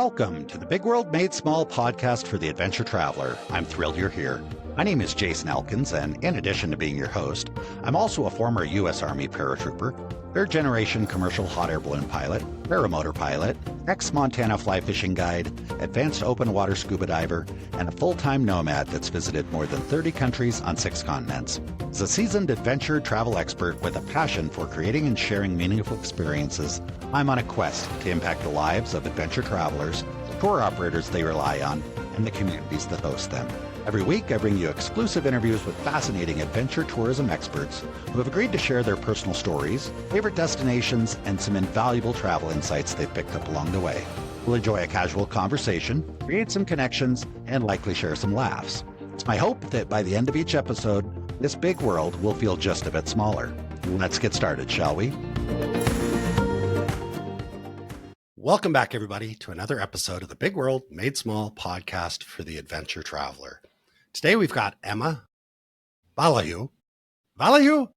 Welcome to the Big World Made Small podcast for the adventure traveler. I'm thrilled you're here. My name is Jason Elkins, and in addition to being your host, I'm also a former U.S. Army paratrooper, third-generation commercial hot air balloon pilot, paramotor pilot, ex-Montana fly fishing guide, advanced open water scuba diver, and a full-time nomad that's visited more than 30 countries on 6 continents. As a seasoned adventure travel expert with a passion for creating and sharing meaningful experiences, I'm on a quest to impact the lives of adventure travelers, tour operators they rely on, and the communities that host them. Every week, I bring you exclusive interviews with fascinating adventure tourism experts who have agreed to share their personal stories, favorite destinations, and some invaluable travel insights they've picked up along the way. We'll enjoy a casual conversation, create some connections, and likely share some laughs. It's my hope that by the end of each episode, this big world will feel just a bit smaller. Let's get started, shall we? Welcome back, everybody, to another episode of the Big World Made Small podcast for the adventure traveler. Today, we've got Emma Valahu. Valahu?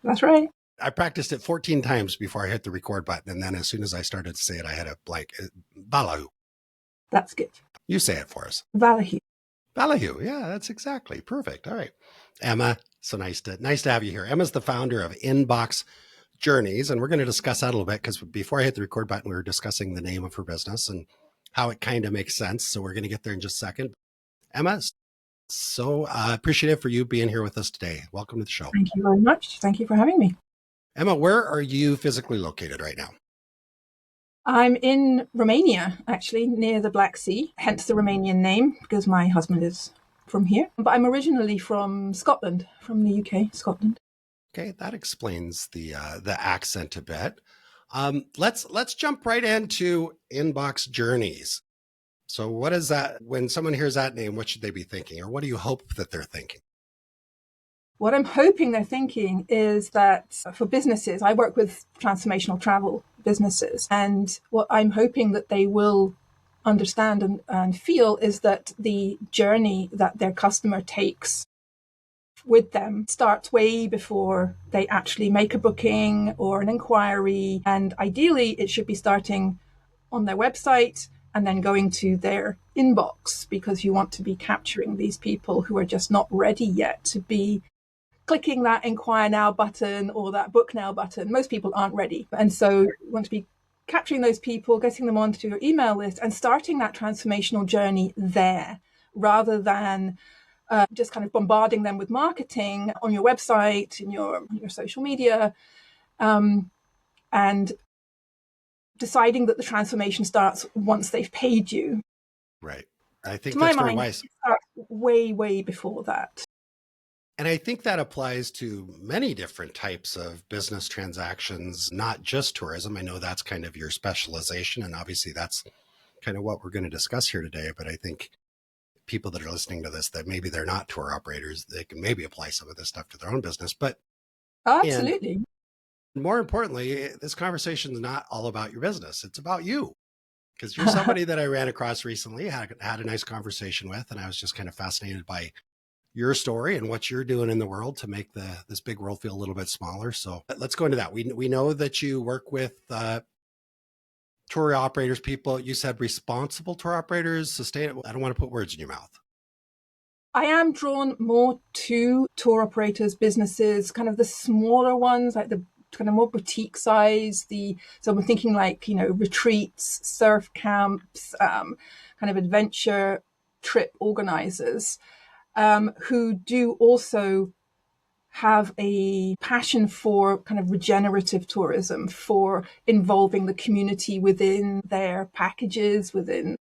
That's right. I practiced it 14 times before I hit the record button, and then as soon as I started to say it, I had a blank. Valahu. That's good. You say it for us. Valahu. Valahu. Yeah, that's exactly perfect. All right, Emma. So nice to have you here. Emma's the founder of Inbox Journeys, and we're going to discuss that a little bit because before I hit the record button, we were discussing the name of her business and how it kind of makes sense. So we're going to get there in just a second. Emma, so appreciative for you being here with us today. Welcome to the show. Thank you very much. Thank you for having me. Emma, where are you physically located right now? I'm in Romania, actually, near the Black Sea, hence the Romanian name, because my husband is from here. But I'm originally from Scotland, from the UK, Scotland. Okay, that explains the accent a bit. Let's jump right into Inbox Journeys. So what is that? When someone hears that name, what should they be thinking? Or what do you hope that they're thinking? What I'm hoping they're thinking is that for businesses, I work with transformational travel businesses. And what I'm hoping that they will understand and feel is that the journey that their customer takes with them starts way before they actually make a booking or an inquiry. And ideally, it should be starting on their website and then going to their inbox, because you want to be capturing these people who are just not ready yet to be clicking that inquire now button or that book now button. Most people aren't ready. And so you want to be capturing those people, getting them onto your email list and starting that transformational journey there, rather than just kind of bombarding them with marketing on your website, in your social media, and deciding that the transformation starts once they've paid you. Right. I think to that's my very mind, wise. It starts way before that. And I think that applies to many different types of business transactions, not just tourism. I know that's kind of your specialization, and obviously that's kind of what we're going to discuss here today. But I think people that are listening to this, that maybe they're not tour operators, they can maybe apply some of this stuff to their own business. But Absolutely. More importantly, this conversation is not all about your business. It's about you, because you're somebody that I ran across recently, had a nice conversation with, and I was just kind of fascinated by your story and what you're doing in the world to make this big world feel a little bit smaller. So let's go into that. We know that you work with tour operators, people. You said responsible tour operators, sustainable. I don't want to put words in your mouth. I am drawn more to tour operators, businesses, kind of the smaller ones, like the kind of more boutique size. So I'm thinking like, retreats, surf camps, kind of adventure trip organizers, who do also have a passion for kind of regenerative tourism, for involving the community within their packages, within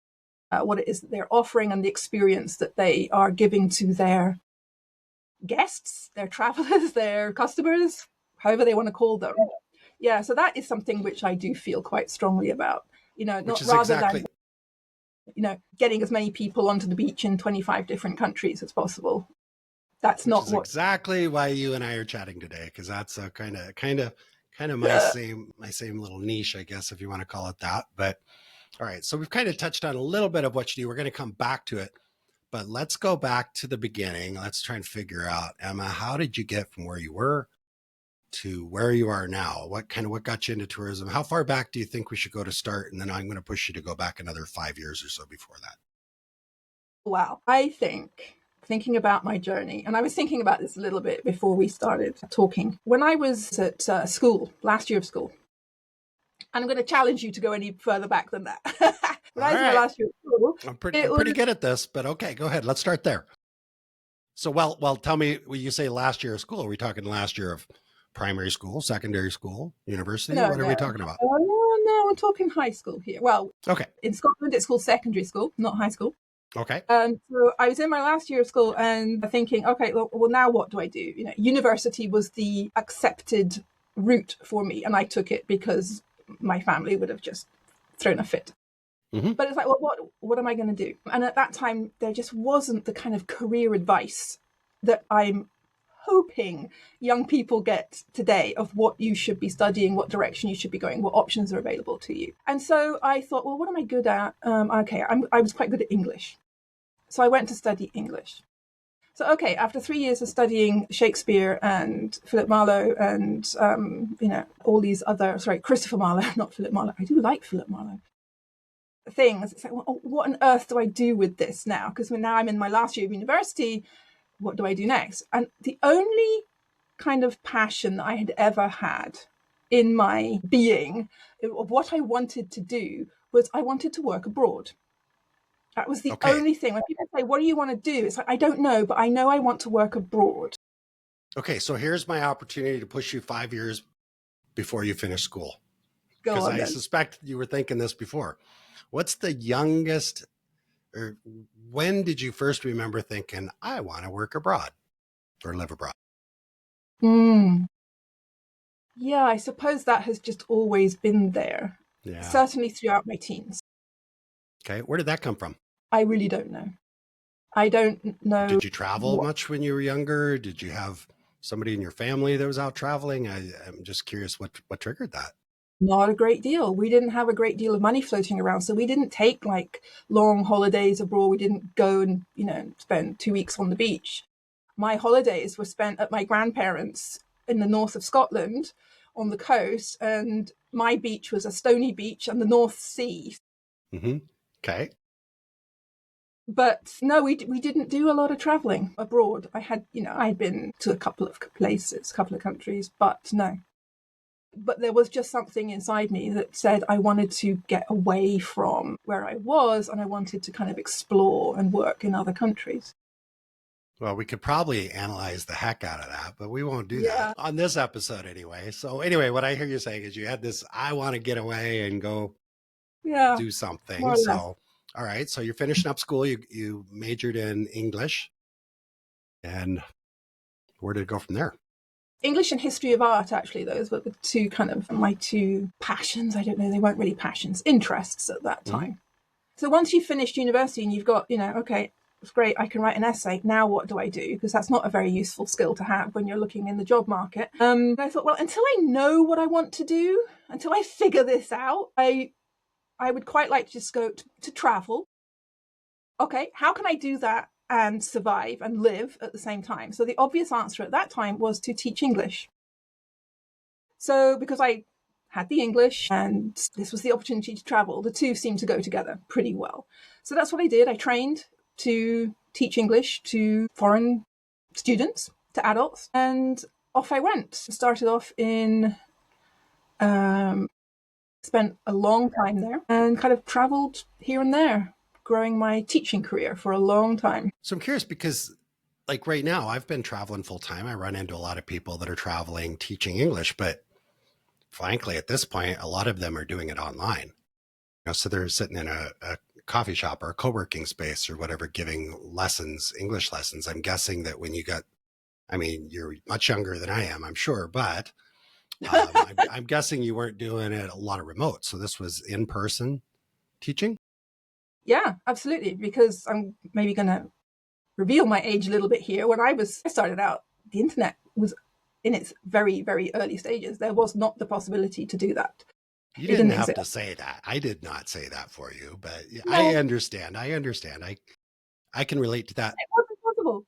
what it is that they're offering and the experience that they are giving to their guests, their travelers, their customers, however they want to call them. Yeah, so that is something which I do feel quite strongly about, not rather than getting as many people onto the beach in 25 different countries as possible. That's not exactly why you and I are chatting today, because that's a kind of my same little niche, I guess, if you want to call it that. But all right, so we've kind of touched on a little bit of what you do. We're going to come back to it, but let's go back to the beginning. Let's try and figure out, Emma, how did you get from where you were to where you are now? What got you into tourism? How far back do you think we should go to start? And then I'm going to push you to go back another 5 years or so before that. Wow. I think, thinking about my journey, and I was thinking about this a little bit before we started talking. When I was at school, last year of school, and I'm going to challenge you to go any further back than that. When I was in my last year of school, I'm pretty good at this, but okay, go ahead. Let's start there. So, well, tell me, when you say last year of school, are we talking last year of primary school, secondary school, university? What are we talking about? No, I'm talking high school here. Well, okay. In Scotland, it's called secondary school, not high school. Okay. So I was in my last year of school and thinking, okay, well, now what do I do? University was the accepted route for me, and I took it because my family would have just thrown a fit. Mm-hmm. But it's like, well, what am I going to do? And at that time, there just wasn't the kind of career advice that I'm hoping young people get today of what you should be studying, what direction you should be going, what options are available to you. And so I thought, well, what am I good at? I was quite good at English. So I went to study English. So, okay, after 3 years of studying Shakespeare and Philip Marlowe and, all these other, Christopher Marlowe, not Philip Marlowe. I do like Philip Marlowe. Things. It's like, well, what on earth do I do with this now? Because now I'm in my last year of university, what do I do next? And the only kind of passion that I had ever had in my being of what I wanted to do was I wanted to work abroad. That was the only thing. When people say, what do you want to do? It's like, I don't know, but I know I want to work abroad. Okay, so here's my opportunity to push you 5 years before you finish school. Because I suspect you were thinking this before. What's the youngest, or when did you first remember thinking, I want to work abroad or live abroad? Yeah, I suppose that has just always been there. Yeah. Certainly throughout my teens. Okay, where did that come from? I really don't know. I don't know. Did you travel much when you were younger? Did you have somebody in your family that was out traveling? I'm just curious what triggered that. Not a great deal. We didn't have a great deal of money floating around. So we didn't take like long holidays abroad. We didn't go and, spend 2 weeks on the beach. My holidays were spent at my grandparents' in the north of Scotland on the coast. And my beach was a stony beach and the North Sea. Mm-hmm. Okay. But no, we didn't do a lot of traveling abroad. I'd been to a couple of places, a couple of countries, but no. But there was just something inside me that said I wanted to get away from where I was and I wanted to kind of explore and work in other countries. Well, we could probably analyze the heck out of that, but we won't do that on this episode anyway. So anyway, what I hear you saying is you had this, I want to get away and go do something. So, all right. So you're finishing up school. You majored in English. And where did it go from there? English and history of art, actually. Those were the two kind of my two passions. I don't know, they weren't really passions, interests at that time. Mm-hmm. So once you've finished university and you've got, okay, it's great, I can write an essay. Now what do I do? Because that's not a very useful skill to have when you're looking in the job market. I thought, well, until I know what I want to do, until I figure this out, I would quite like to just go to travel. Okay, how can I do that and survive and live at the same time? So the obvious answer at that time was to teach English. So because I had the English and this was the opportunity to travel, the two seemed to go together pretty well. So that's what I did. I trained to teach English to foreign students, to adults, and off I went. Started off in, spent a long time there and kind of traveled here and there, growing my teaching career for a long time. So I'm curious because like right now I've been traveling full time. I run into a lot of people that are traveling, teaching English, but frankly, at this point, a lot of them are doing it online. So they're sitting in a coffee shop or a co-working space or whatever, giving lessons, English lessons. I'm guessing that when you're much younger than I am, I'm sure, but I'm guessing you weren't doing it a lot of remote. So this was in-person teaching? Yeah, absolutely. Because I'm maybe going to reveal my age a little bit here. When I started out, the internet was in its very, very early stages. There was not the possibility to do that. You didn't have to say that. I did not say that for you, but no. I understand. I can relate to that. It wasn't possible.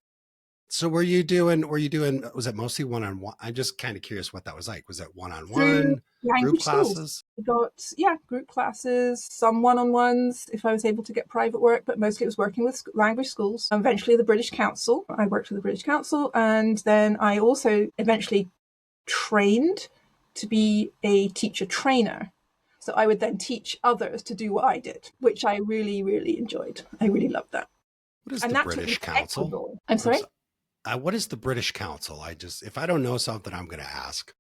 So was it mostly one-on-one? I'm just kind of curious what that was like. Was it Through one-on-one, group language schools. classes? We got, yeah, group classes, some one-on-ones if I was able to get private work, but mostly it was working with language schools. Eventually the British Council. I worked for the British Council, and then I also eventually trained to be a teacher trainer. So I would then teach others to do what I did, which I really, really enjoyed. I really loved that. What is And the that took me British to Council? Ecuador. I'm sorry? What is the British Council? If I don't know something, I'm going to ask.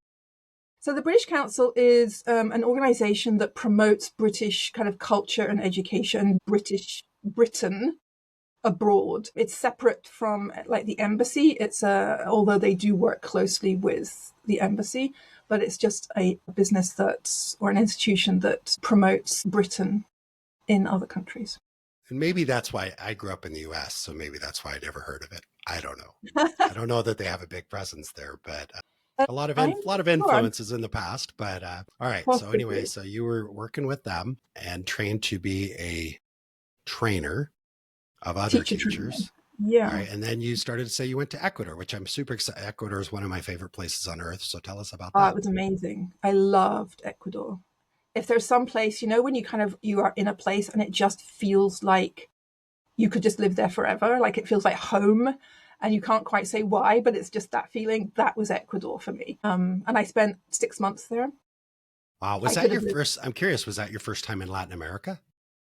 So the British Council is an organisation that promotes British kind of culture and education, Britain abroad. It's separate from like the embassy. Although they do work closely with the embassy, but it's just a business or an institution that promotes Britain in other countries. And maybe that's why I grew up in the US, so maybe that's why I never heard of it. I don't know. I don't know that they have a big presence there, but a lot of influences in the past. But all right. So anyway, so you were working with them and trained to be a trainer of other teachers. Yeah. All right. And then you started to say you went to Ecuador, which I'm super excited. Ecuador is one of my favorite places on earth. So tell us about that. It was amazing. I loved Ecuador. If there's some place, when you are in a place and it just feels like you could just live there forever, like it feels like home, and you can't quite say why, but it's just that feeling. That was Ecuador for me. And I spent 6 months there. Wow. Was that your first? I'm curious, was that your first time in Latin America?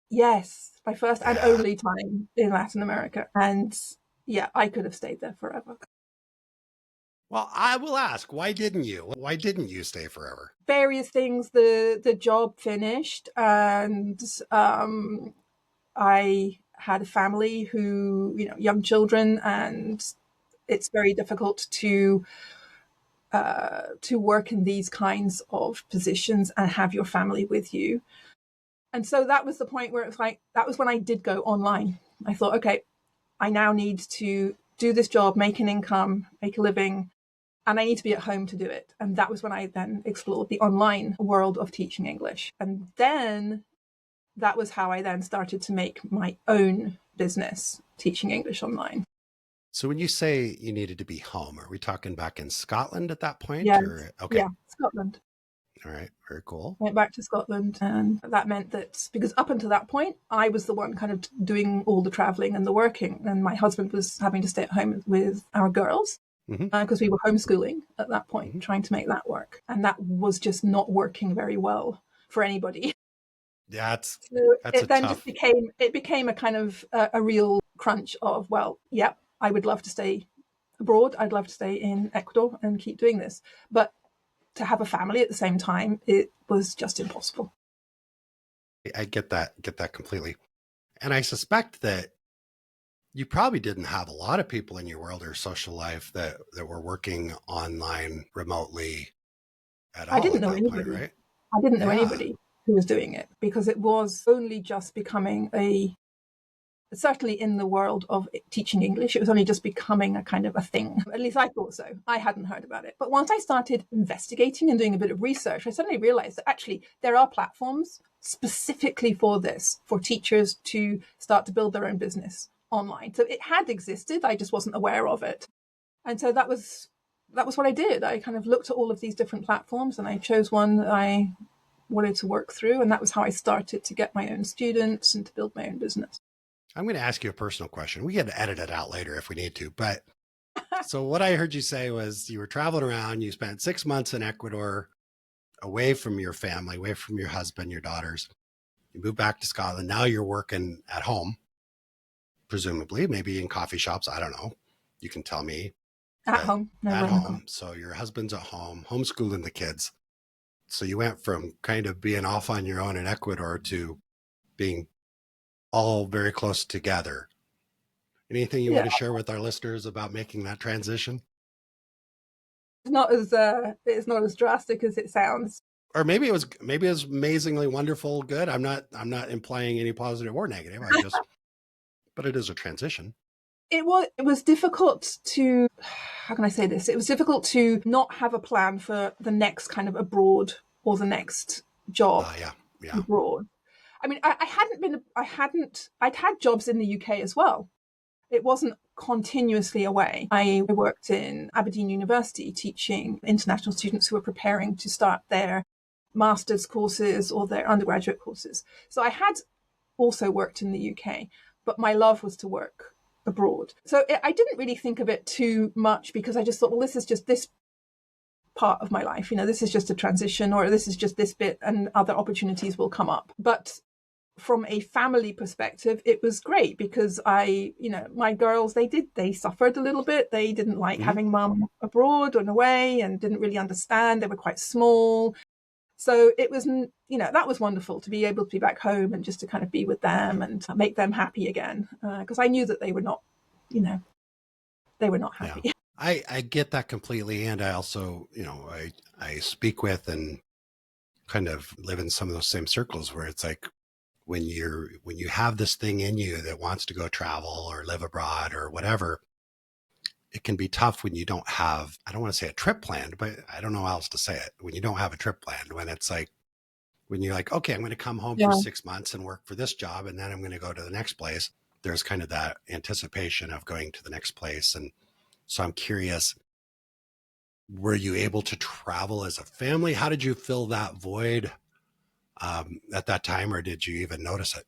Yes, my first and only time in Latin America. And yeah, I could have stayed there forever. Well, I will ask, why didn't you? Why didn't you stay forever? Various things. The job finished, and I had a family who, young children, and it's very difficult to work in these kinds of positions and have your family with you. And so that was the point where it was like, that was when I did go online. I thought, okay, I now need to do this job, make an income, make a living, and I need to be at home to do it. And that was when I then explored the online world of teaching English. And then that was how I then started to make my own business teaching English online. So when you say you needed to be home, are we talking back in Scotland at that point? Yes. Okay. Yeah, Scotland. All right. Very cool. Went back to Scotland, and that meant that because up until that point, I was the one kind of doing all the traveling and the working, and my husband was having to stay at home with our girls because we were homeschooling at that point, trying to make that work. And that was just not working very well for anybody. It became a kind of a real crunch of, well, yeah, I would love to stay abroad. I'd love to stay in Ecuador and keep doing this. But to have a family at the same time, it was just impossible. I get that completely. And I suspect that you probably didn't have a lot of people in your world or social life that were working online remotely at all. I didn't know anybody, right? I didn't know anybody who was doing it, because it was only just becoming certainly in the world of teaching English, it was only just becoming a kind of a thing. At least I thought so. I hadn't heard about it. But once I started investigating and doing a bit of research, I suddenly realized that actually there are platforms specifically for this, for teachers to start to build their own business online. So it had existed, I just wasn't aware of it. And so that was what I did. I kind of looked at all of these different platforms and I chose one that I wanted to work through. And that was how I started to get my own students and to build my own business. I'm going to ask you a personal question. We can edit it out later if we need to. But so what I heard you say was you were traveling around. You spent 6 months in Ecuador, away from your family, away from your husband, your daughters. You moved back to Scotland. Now you're working at home, presumably, maybe in coffee shops. I don't know. You can tell me. At home. At home. So your husband's at home, homeschooling the kids. So you went from kind of being off on your own in Ecuador to being all very close together. Anything you want to share with our listeners about making that transition? It's not as drastic as it sounds. Or maybe it was amazingly wonderful, good. I'm not implying any positive or negative. But it is a transition. It was difficult to, how can I say this? It was difficult to not have a plan for the next kind of abroad or the next job abroad. I mean, I'd had jobs in the UK as well. it wasn't continuously away. I worked in Aberdeen University teaching international students who were preparing to start their master's courses or their undergraduate courses. So I had also worked in the UK, but my love was to work abroad. So I didn't really think of it too much because I just thought, well, this is just this part of my life. This is just a transition, or this is just this bit, and other opportunities will come up. But from a family perspective, it was great because my girls, they suffered a little bit. They didn't like having mum abroad and away and didn't really understand. They were quite small. So it was, that was wonderful to be able to be back home and just to kind of be with them and make them happy again. Because I knew that they were not, they were not happy. Yeah. I get that completely. And I also, I speak with and kind of live in some of those same circles where it's like, when you have this thing in you that wants to go travel or live abroad or whatever, it can be tough when you don't have, I don't want to say a trip planned, but I don't know how else to say it. When you don't have a trip planned, when it's like, when you're like, okay, I'm going to come home for 6 months and work for this job, and then I'm going to go to the next place. There's kind of that anticipation of going to the next place. And so I'm curious, were you able to travel as a family? How did you fill that void at that time, or did you even notice it?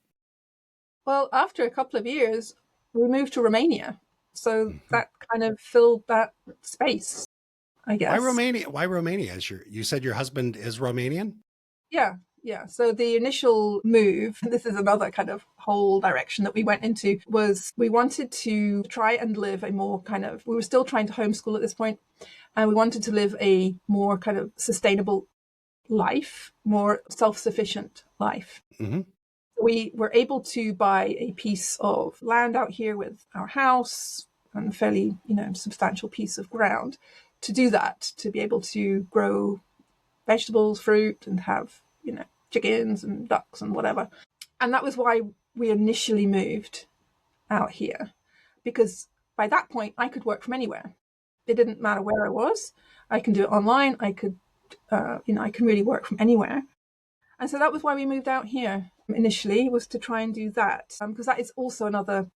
Well, after a couple of years, we moved to Romania. So that kind of filled that space, I guess. Why Romania? Why Romania? You said your husband is Romanian? Yeah. So the initial move, this is another kind of whole direction that we went into, was we wanted to try and live a more kind of, we were still trying to homeschool at this point, and we wanted to live a more kind of sustainable life, more self-sufficient life. We were able to buy a piece of land out here with our house and a fairly, substantial piece of ground to do that, to be able to grow vegetables, fruit, and have, chickens and ducks and whatever. And that was why we initially moved out here, because by that point I could work from anywhere. It didn't matter where I was. I can do it online. I could I can really work from anywhere. And so that was why we moved out here initially, was to try and do that. Because that is also another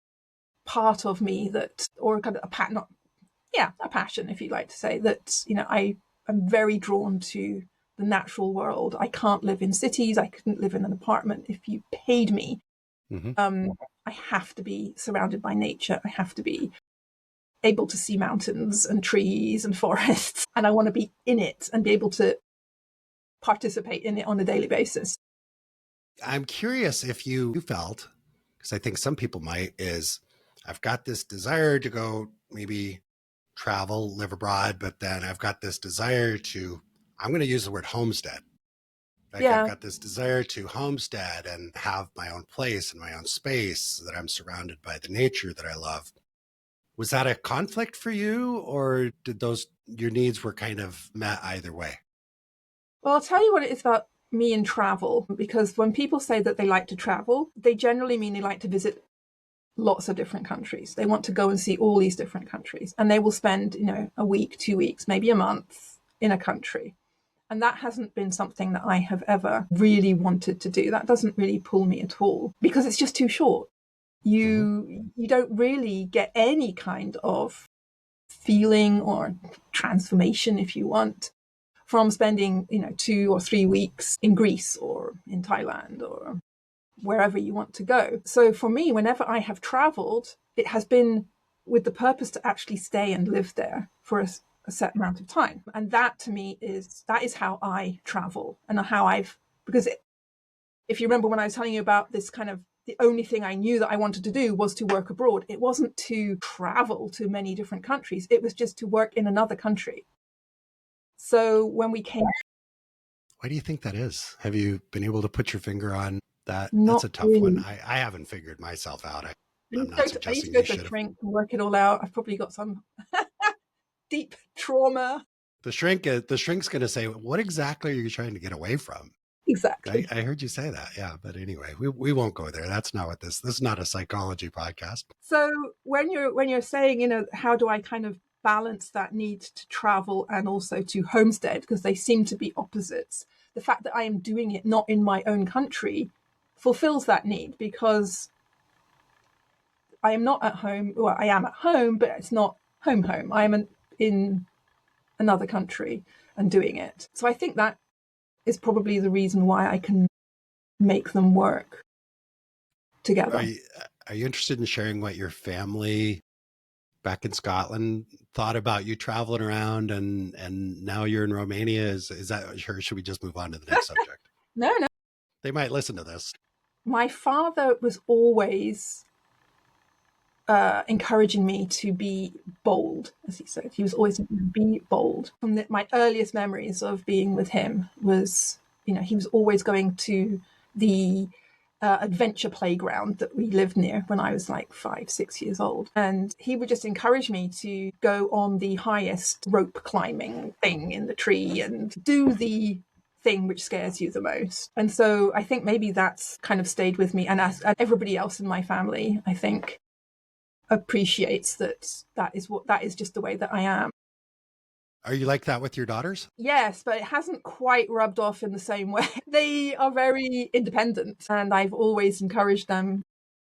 part of me that, or kind of a passion, if you'd like to say, that, I am very drawn to the natural world. I can't live in cities. I couldn't live in an apartment. If you paid me, I have to be surrounded by nature. I have to be able to see mountains and trees and forests. And I want to be in it and be able to participate in it on a daily basis. I'm curious if you felt, because I think some people might, is I've got this desire to go maybe travel, live abroad, but then I've got this desire to, I'm going to use the word homestead. Like I've got this desire to homestead and have my own place and my own space so that I'm surrounded by the nature that I love. Was that a conflict for you, or did your needs were kind of met either way? Well, I'll tell you what it is about me and travel, because when people say that they like to travel, they generally mean they like to visit lots of different countries. They want to go and see all these different countries, and they will spend, a week, 2 weeks, maybe a month in a country. And that hasn't been something that I have ever really wanted to do. That doesn't really pull me at all, because it's just too short. You don't really get any kind of feeling or transformation, if you want, from spending 2 or 3 weeks in Greece or in Thailand or wherever you want to go. So for me, whenever I have traveled, it has been with the purpose to actually stay and live there for a set amount of time. And that to me is how I travel, and because if you remember when I was telling you about this kind of, the only thing I knew that I wanted to do was to work abroad. It wasn't to travel to many different countries. It was just to work in another country. So when we came... Why do you think that is? Have you been able to put your finger on that? That's a tough one. I haven't figured myself out. I'm not suggesting I used to go to a shrink and work it all out. I've probably got some deep trauma. The shrink's going to say, what exactly are you trying to get away from? Exactly. I heard you say that. Yeah. But anyway, we won't go there. That's not what this is not a psychology podcast. So when you're saying, how do I kind of balance that need to travel and also to homestead, because they seem to be opposites, the fact that I am doing it not in my own country fulfills that need, because I am not at home. Well, I am at home, but it's not home. I am in another country and doing it. So I think that is probably the reason why I can make them work together. Are you interested in sharing what your family back in Scotland thought about you traveling around and now you're in Romania? Is that, or should we just move on to the next subject? No. They might listen to this. My father was always encouraging me to be bold, as he said. He was always be bold. From my earliest memories of being with him was, he was always going to the adventure playground that we lived near when I was like 5-6 years old. And he would just encourage me to go on the highest rope climbing thing in the tree and do the thing which scares you the most. And so I think maybe that's kind of stayed with me. And as everybody else in my family, I think, appreciates that is just the way that I am. Are you like that with your daughters? Yes, but it hasn't quite rubbed off in the same way. They are very independent, and I've always encouraged them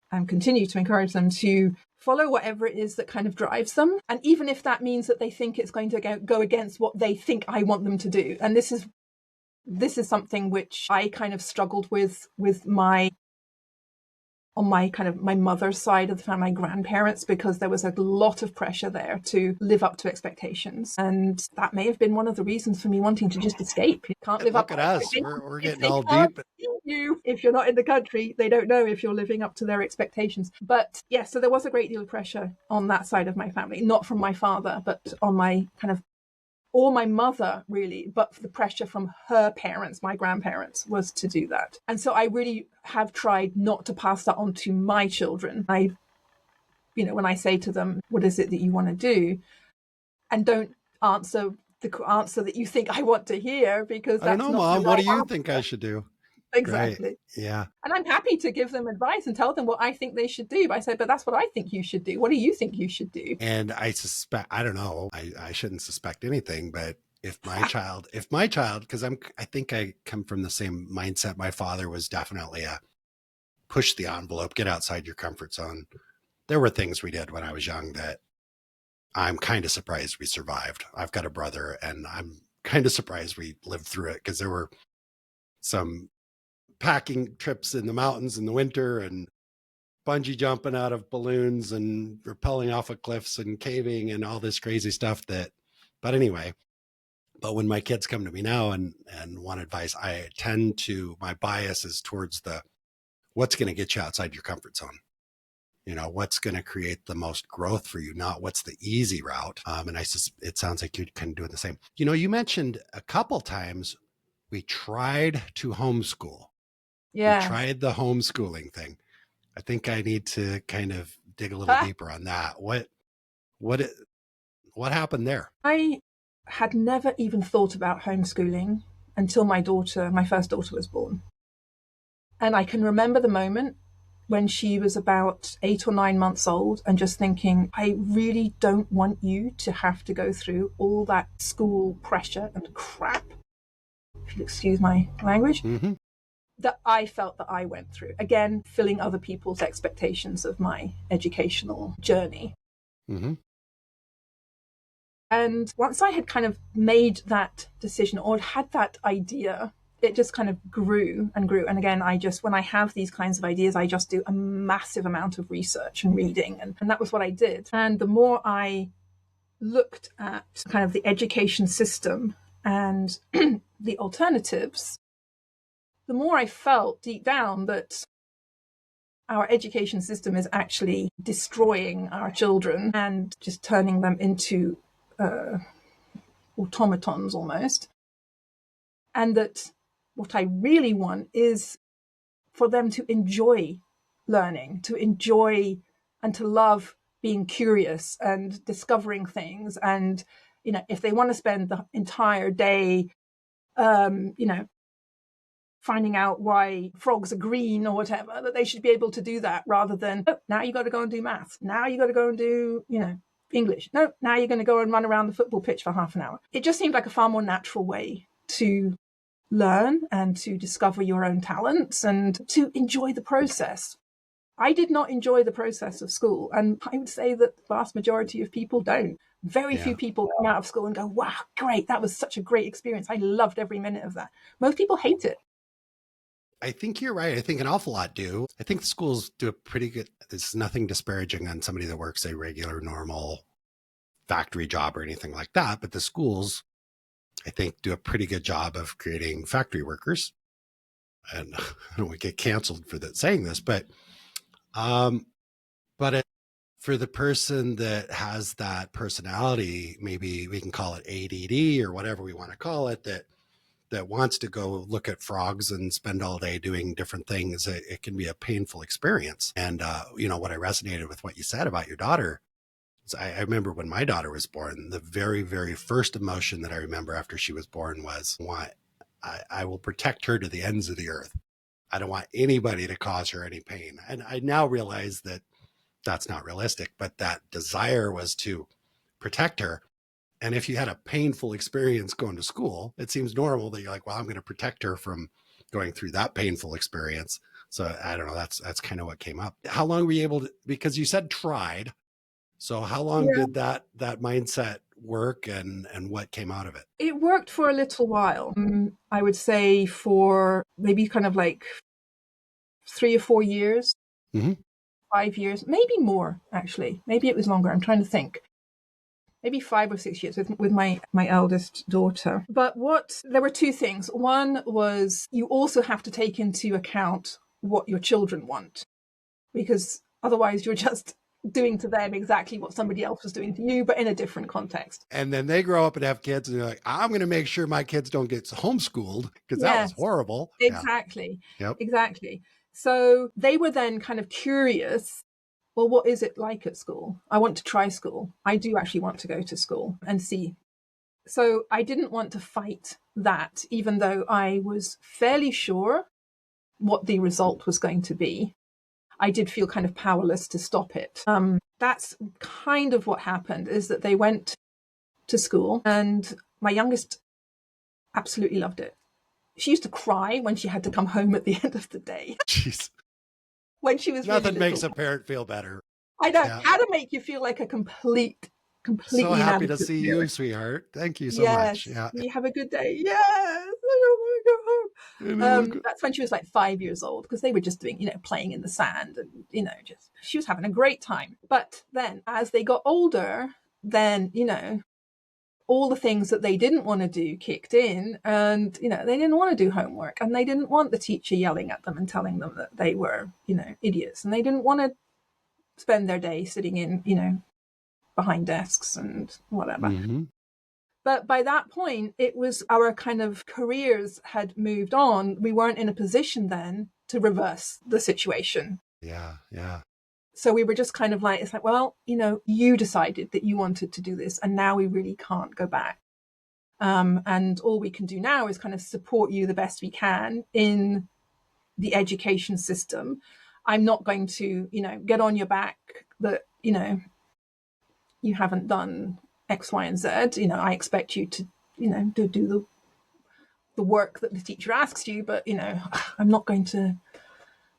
and continue to encourage them to follow whatever it is that kind of drives them. And even if that means that they think it's going to go against what they think I want them to do. And this is something which I kind of struggled with on my mother's side of the family, my grandparents, because there was a lot of pressure there to live up to expectations. And that may have been one of the reasons for me wanting to just escape. You can't live up Look at to us. We're getting all deep. If you're not in the country, they don't know if you're living up to their expectations. But yeah, so there was a great deal of pressure on that side of my family, not from my father, but on my or my mother, really, but the pressure from her parents, my grandparents, was to do that. And so I really have tried not to pass that on to my children. When I say to them, what is it that you want to do? And don't answer the answer that you think I want to hear, because that's I don't know, Mom, what do you think I should do? Exactly. Right. Yeah. And I'm happy to give them advice and tell them what I think they should do. But I said, but that's what I think you should do. What do you think you should do? And I don't know, I shouldn't suspect anything, but if my child, because I think I come from the same mindset. My father was definitely a push the envelope, get outside your comfort zone. There were things we did when I was young that I'm kind of surprised we survived. I've got a brother, and I'm kind of surprised we lived through it, because there were some packing trips in the mountains in the winter and bungee jumping out of balloons and rappelling off of cliffs and caving and all this crazy stuff but anyway, but when my kids come to me now and want advice, my bias is towards what's going to get you outside your comfort zone. What's going to create the most growth for you, not what's the easy route. And it sounds like you're kind of doing the same. You mentioned a couple times we tried to homeschool. Yeah. We tried the homeschooling thing. I think I need to kind of dig a little deeper on that. What happened there? I had never even thought about homeschooling until my first daughter was born. And I can remember the moment when she was about 8 or 9 months old and just thinking, I really don't want you to have to go through all that school pressure and crap, if you'll excuse my language. Mm-hmm. That I felt that I went through. Again, filling other people's expectations of my educational journey. Mm-hmm. And once I had kind of made that decision or had that idea, it just kind of grew and grew. And again, when I have these kinds of ideas, I just do a massive amount of research and reading. And that was what I did. And the more I looked at kind of the education system and the alternatives, the more I felt deep down that our education system is actually destroying our children and just turning them into automatons almost. And that what I really want is for them to enjoy learning, to enjoy and to love being curious and discovering things. And, if they want to spend the entire day, finding out why frogs are green or whatever, that they should be able to do that rather than, now you got to go and do maths. Now you got to go and do, English. No, now you're going to go and run around the football pitch for half an hour. It just seemed like a far more natural way to learn and to discover your own talents and to enjoy the process. I did not enjoy the process of school. And I would say that the vast majority of people don't. Very few people come out of school and go, wow, great, that was such a great experience. I loved every minute of that. Most people hate it. I think you're right. I think an awful lot do. I think the schools do a pretty good, there's nothing disparaging on somebody that works a regular, normal factory job or anything like that. But the schools, I think, do a pretty good job of creating factory workers. And I don't want to get canceled for saying this, but for the person that has that personality, maybe we can call it ADD or whatever we want to call it, that wants to go look at frogs and spend all day doing different things, it can be a painful experience. And, what I resonated with what you said about your daughter is I remember when my daughter was born, the very, very first emotion that I remember after she was born was, I will protect her to the ends of the earth. I don't want anybody to cause her any pain. And I now realize that that's not realistic, but that desire was to protect her. And if you had a painful experience going to school, it seems normal that you're like, well, I'm going to protect her from going through that painful experience. So I don't know, that's kind of what came up. How long were you able to, because you said tried. So how long did that mindset work and what came out of it? It worked for a little while. I would say for maybe kind of like 3 or 4 years, 5 years, maybe more, actually. Maybe it was longer. I'm trying to think. Maybe 5 or 6 years with my eldest daughter. But there were two things. One was you also have to take into account what your children want, because otherwise you're just doing to them exactly what somebody else was doing to you, but in a different context. And then they grow up and have kids and they're like, I'm going to make sure my kids don't get homeschooled because that was horrible. Exactly. Yeah. Yep. Exactly. So they were then kind of curious. Well, what is it like at school? I want to try school. I do actually want to go to school and see. So I didn't want to fight that, even though I was fairly sure what the result was going to be. I did feel kind of powerless to stop it. That's kind of what happened, is that they went to school and my youngest absolutely loved it. She used to cry when she had to come home at the end of the day. Jeez. When she was nothing really makes a parent feel better. I know how to make you feel like a completely so happy to see you, sweetheart. Thank you so much. Yeah, you have a good day. Yes, I don't want to go home. That's when she was like 5 years old, because they were just doing, playing in the sand, and she was having a great time. But then as they got older, then all the things that they didn't want to do kicked in, and they didn't want to do homework, and they didn't want the teacher yelling at them and telling them that they were idiots, and they didn't want to spend their day sitting in behind desks and whatever. But by that point, it was our kind of careers had moved on. We weren't in a position then to reverse the situation. Yeah. So we were just kind of like, it's like, well, you decided that you wanted to do this, and now we really can't go back. And all we can do now is kind of support you the best we can in the education system. I'm not going to, get on your back that, you haven't done X, Y, and Z. I expect you to, to do the work that the teacher asks you, but, I'm not going to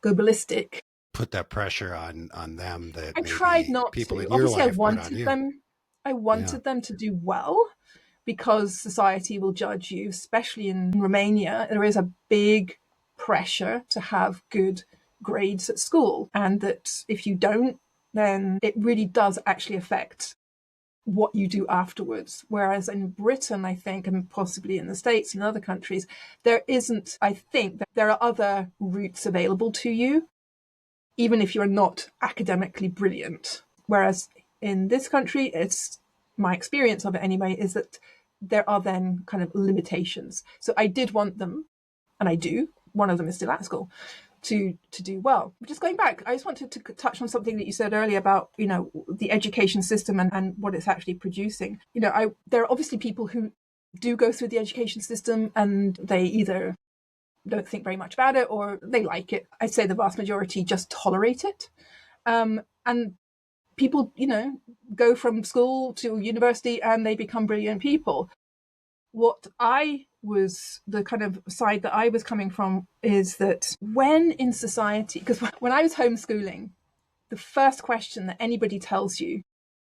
go ballistic. Put that pressure on them that I tried not people to. in your Obviously, life I wanted them to do well, because society will judge you, especially in Romania. There is a big pressure to have good grades at school, and that if you don't, then it really does actually affect what you do afterwards. Whereas in Britain, I think, and possibly in the States and other countries, there isn't. I think that there are other routes available to you, even if you're not academically brilliant. Whereas in this country, it's my experience of it anyway, is that there are then kind of limitations. So I did want them, and I do, one of them is still at school, to do well. Just going back, I just wanted to touch on something that you said earlier about, the education system and what it's actually producing. There are obviously people who do go through the education system and they either don't think very much about it or they like it. I'd say the vast majority just tolerate it. And people, go from school to university and they become brilliant people. What I was the kind of side that I was coming from, is that when in society, because when I was homeschooling, the first question that anybody tells you,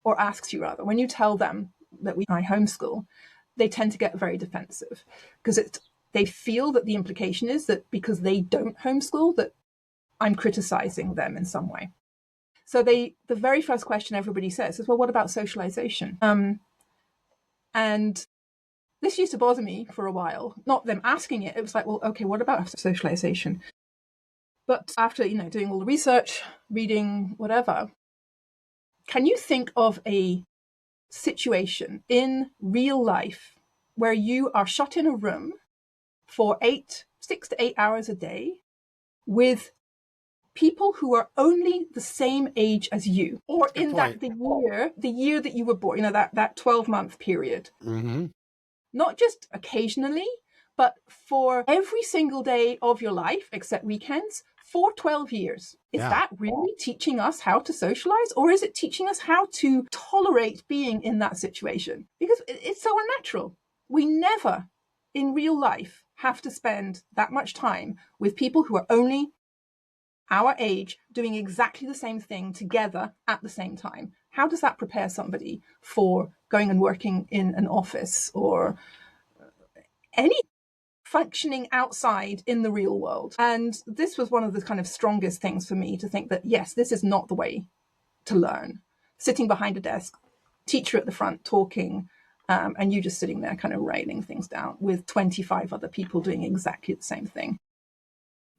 or asks you rather, when you tell them that I homeschool, they tend to get very defensive, because they feel that the implication is that because they don't homeschool, that I'm criticizing them in some way. So the very first question everybody says is, well, what about socialization? And this used to bother me for a while, not them asking it. It was like, well, okay, what about socialization? But after, doing all the research, reading, whatever, can you think of a situation in real life where you are shut in a room for 6 to 8 hours a day with people who are only the same age as you, or in that the year that you were born, that 12-month period? Mm-hmm. Not just occasionally, but for every single day of your life, except weekends, for 12 years. Is that really teaching us how to socialize? Or is it teaching us how to tolerate being in that situation? Because it's so unnatural. We never, in real life, have to spend that much time with people who are only our age doing exactly the same thing together at the same time. How does that prepare somebody for going and working in an office or any functioning outside in the real world? And this was one of the kind of strongest things for me, to think that, yes, this is not the way to learn. Sitting behind a desk, teacher at the front talking, and you just sitting there kind of writing things down with 25 other people doing exactly the same thing.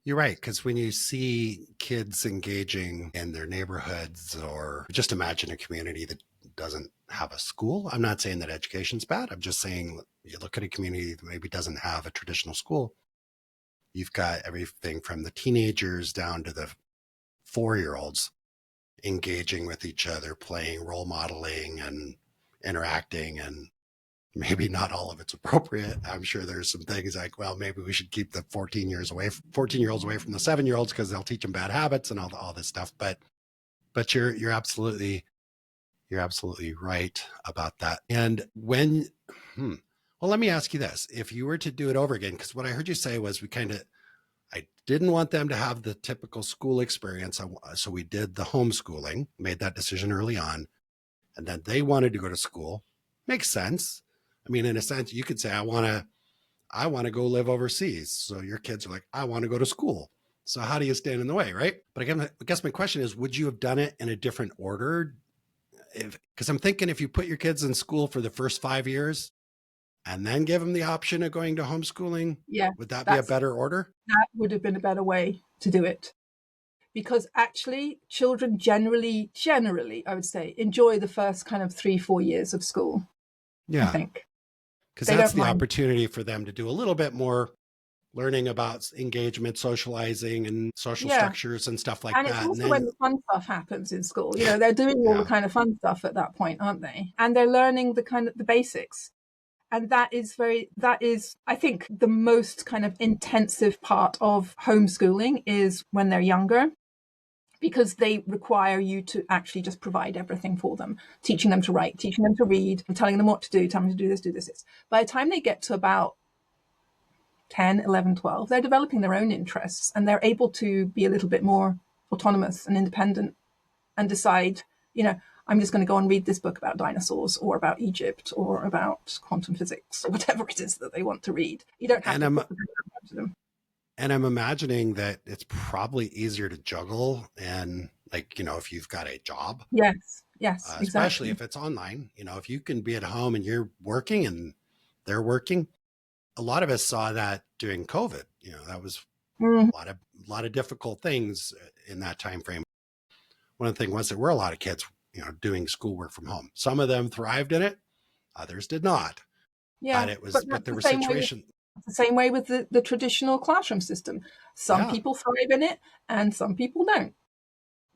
You're right, because when you see kids engaging in their neighborhoods, or just imagine a community that doesn't have a school. I'm not saying that education's bad. I'm just saying, you look at a community that maybe doesn't have a traditional school. You've got everything from the teenagers down to the 4-year-olds engaging with each other, playing, role modeling and interacting, and maybe not all of it's appropriate. I'm sure there's some things like, well, maybe we should keep the 14-year-olds away from the 7-year-olds because they'll teach them bad habits and all this stuff. But you're absolutely right about that. And when, well, let me ask you this: if you were to do it over again, because what I heard you say was I didn't want them to have the typical school experience, so we did the homeschooling, made that decision early on, and then they wanted to go to school. Makes sense. I mean, in a sense, you could say, I want to go live overseas. So your kids are like, I want to go to school. So how do you stand in the way, right? But again, I guess my question is, would you have done it in a different order? Because I'm thinking, if you put your kids in school for the first 5 years and then give them the option of going to homeschooling, would that be a better order? That would have been a better way to do it. Because actually, children generally, I would say, enjoy the first kind of 3-4 years of school. Yeah. I think. Because that's the opportunity for them to do a little bit more learning about engagement, socializing, and social structures and stuff like that. And it's also when the fun stuff happens in school. They're doing all the kind of fun stuff at that point, aren't they? And they're learning the basics. And that is, I think, the most kind of intensive part of homeschooling is when they're younger, because they require you to actually just provide everything for them, teaching them to write, teaching them to read, and telling them what to do, telling them to do this, do this. By the time they get to about 10, 11, 12, they're developing their own interests, and they're able to be a little bit more autonomous and independent and decide, I'm just going to go and read this book about dinosaurs or about Egypt or about quantum physics or whatever it is that they want to read. You don't have to put the book to them. And I'm imagining that it's probably easier to juggle, and if you've got a job. Yes, exactly. Especially if it's online, if you can be at home and you're working and they're working. A lot of us saw that during COVID. That was a lot of difficult things in that time frame. One of the things was there were a lot of kids, doing schoolwork from home. Some of them thrived in it, others did not. Yeah, but there were situations. The same way with the traditional classroom system. Some people thrive in it and some people don't.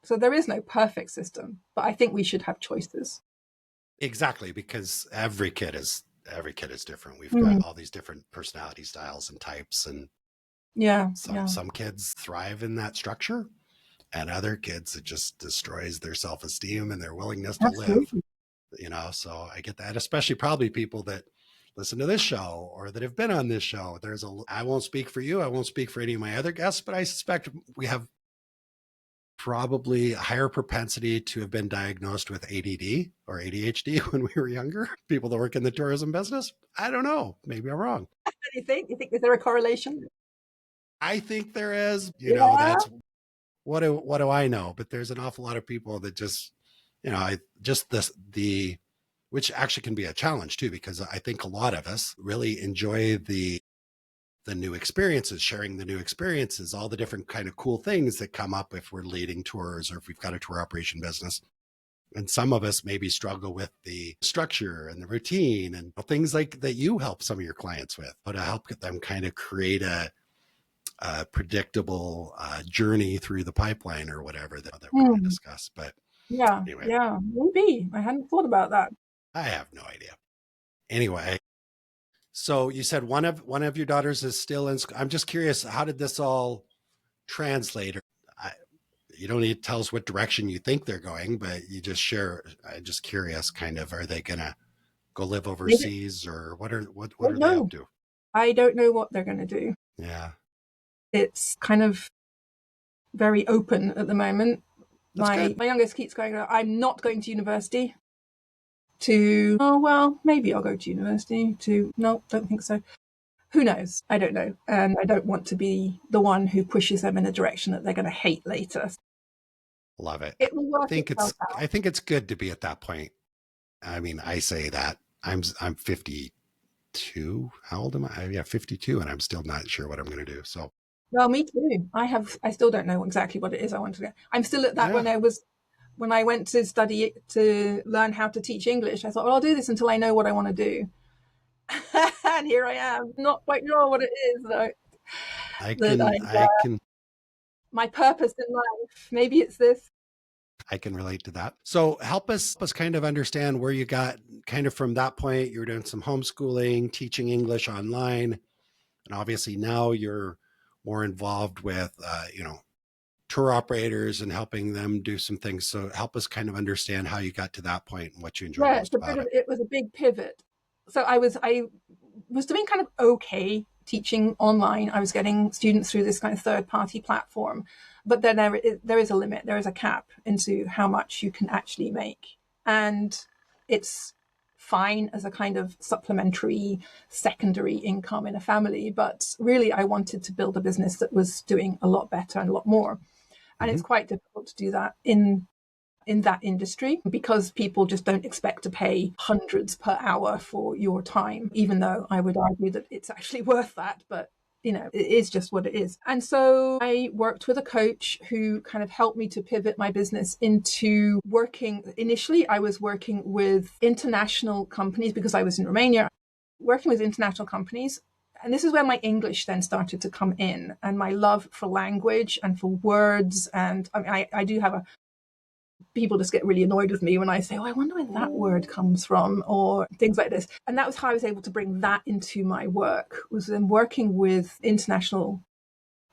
So there is no perfect system, but I think we should have choices. Exactly, because every kid is different. We've got all these different personality styles and types, and some kids thrive in that structure, and other kids, it just destroys their self-esteem and their willingness to live. So I get that, especially probably people that listened to this show or that have been on this show. I won't speak for you. I won't speak for any of my other guests, but I suspect we have probably a higher propensity to have been diagnosed with ADD or ADHD when we were younger. People that work in the tourism business. I don't know. Maybe I'm wrong. What do you think? Is there a correlation? I think there is, Yeah. that's what do I know? But there's an awful lot of people that just, which actually can be a challenge too, because I think a lot of us really enjoy the new experiences, sharing the new experiences, all the different kind of cool things that come up if we're leading tours or if we've got a tour operation business. And some of us maybe struggle with the structure and the routine and things like that you help some of your clients with, but to help get them kind of create a predictable journey through the pipeline or whatever that we're going to discuss. But anyway. Yeah, maybe. I hadn't thought about that. I have no idea. Anyway, so you said one of your daughters is still in school. I'm just curious, how did this all translate? You don't need to tell us what direction you think they're going, but you just share. I'm just curious, kind of, are they going to go live overseas or what are they up to? I don't know what they're going to do. Yeah. It's kind of very open at the moment. My youngest keeps going, I'm not going to university. To, oh, well, maybe I'll go to university. To, no, don't think so. Who knows? I don't know. And I don't want to be the one who pushes them in a direction that they're going to hate later. Love it. It will work. I think it's good to be at that point. I mean, I say that I'm 52. How old am I? Yeah, 52, and I'm still not sure what I'm going to do. So, well, me too. I still don't know exactly what it is I want to do. I'm still at that when I went to study to learn how to teach English. I thought, well, I'll do this until I know what I want to do. And here I am, not quite sure what it is though. My purpose in life. Maybe it's this. I can relate to that. So help us kind of understand where you got kind of from that point. You were doing some homeschooling, teaching English online, and obviously now you're more involved with, tour operators and helping them do some things. So help us kind of understand how you got to that point and what you enjoyed most about it. It was a big pivot. So I was doing kind of okay teaching online. I was getting students through this kind of third-party platform, but then there is a limit. There is a cap into how much you can actually make, and it's fine as a kind of supplementary secondary income in a family. But really, I wanted to build a business that was doing a lot better and a lot more. And it's quite difficult to do that in that industry because people just don't expect to pay hundreds per hour for your time, even though I would argue that it's actually worth that. But, it is just what it is. And so I worked with a coach who kind of helped me to pivot my business into working. Initially, I was working with international companies because I was in Romania, working with international companies. And this is where my English then started to come in and my love for language and for words. And I mean, I do have people just get really annoyed with me when I say, oh, I wonder where that word comes from or things like this. And that was how I was able to bring that into my work, was then working with international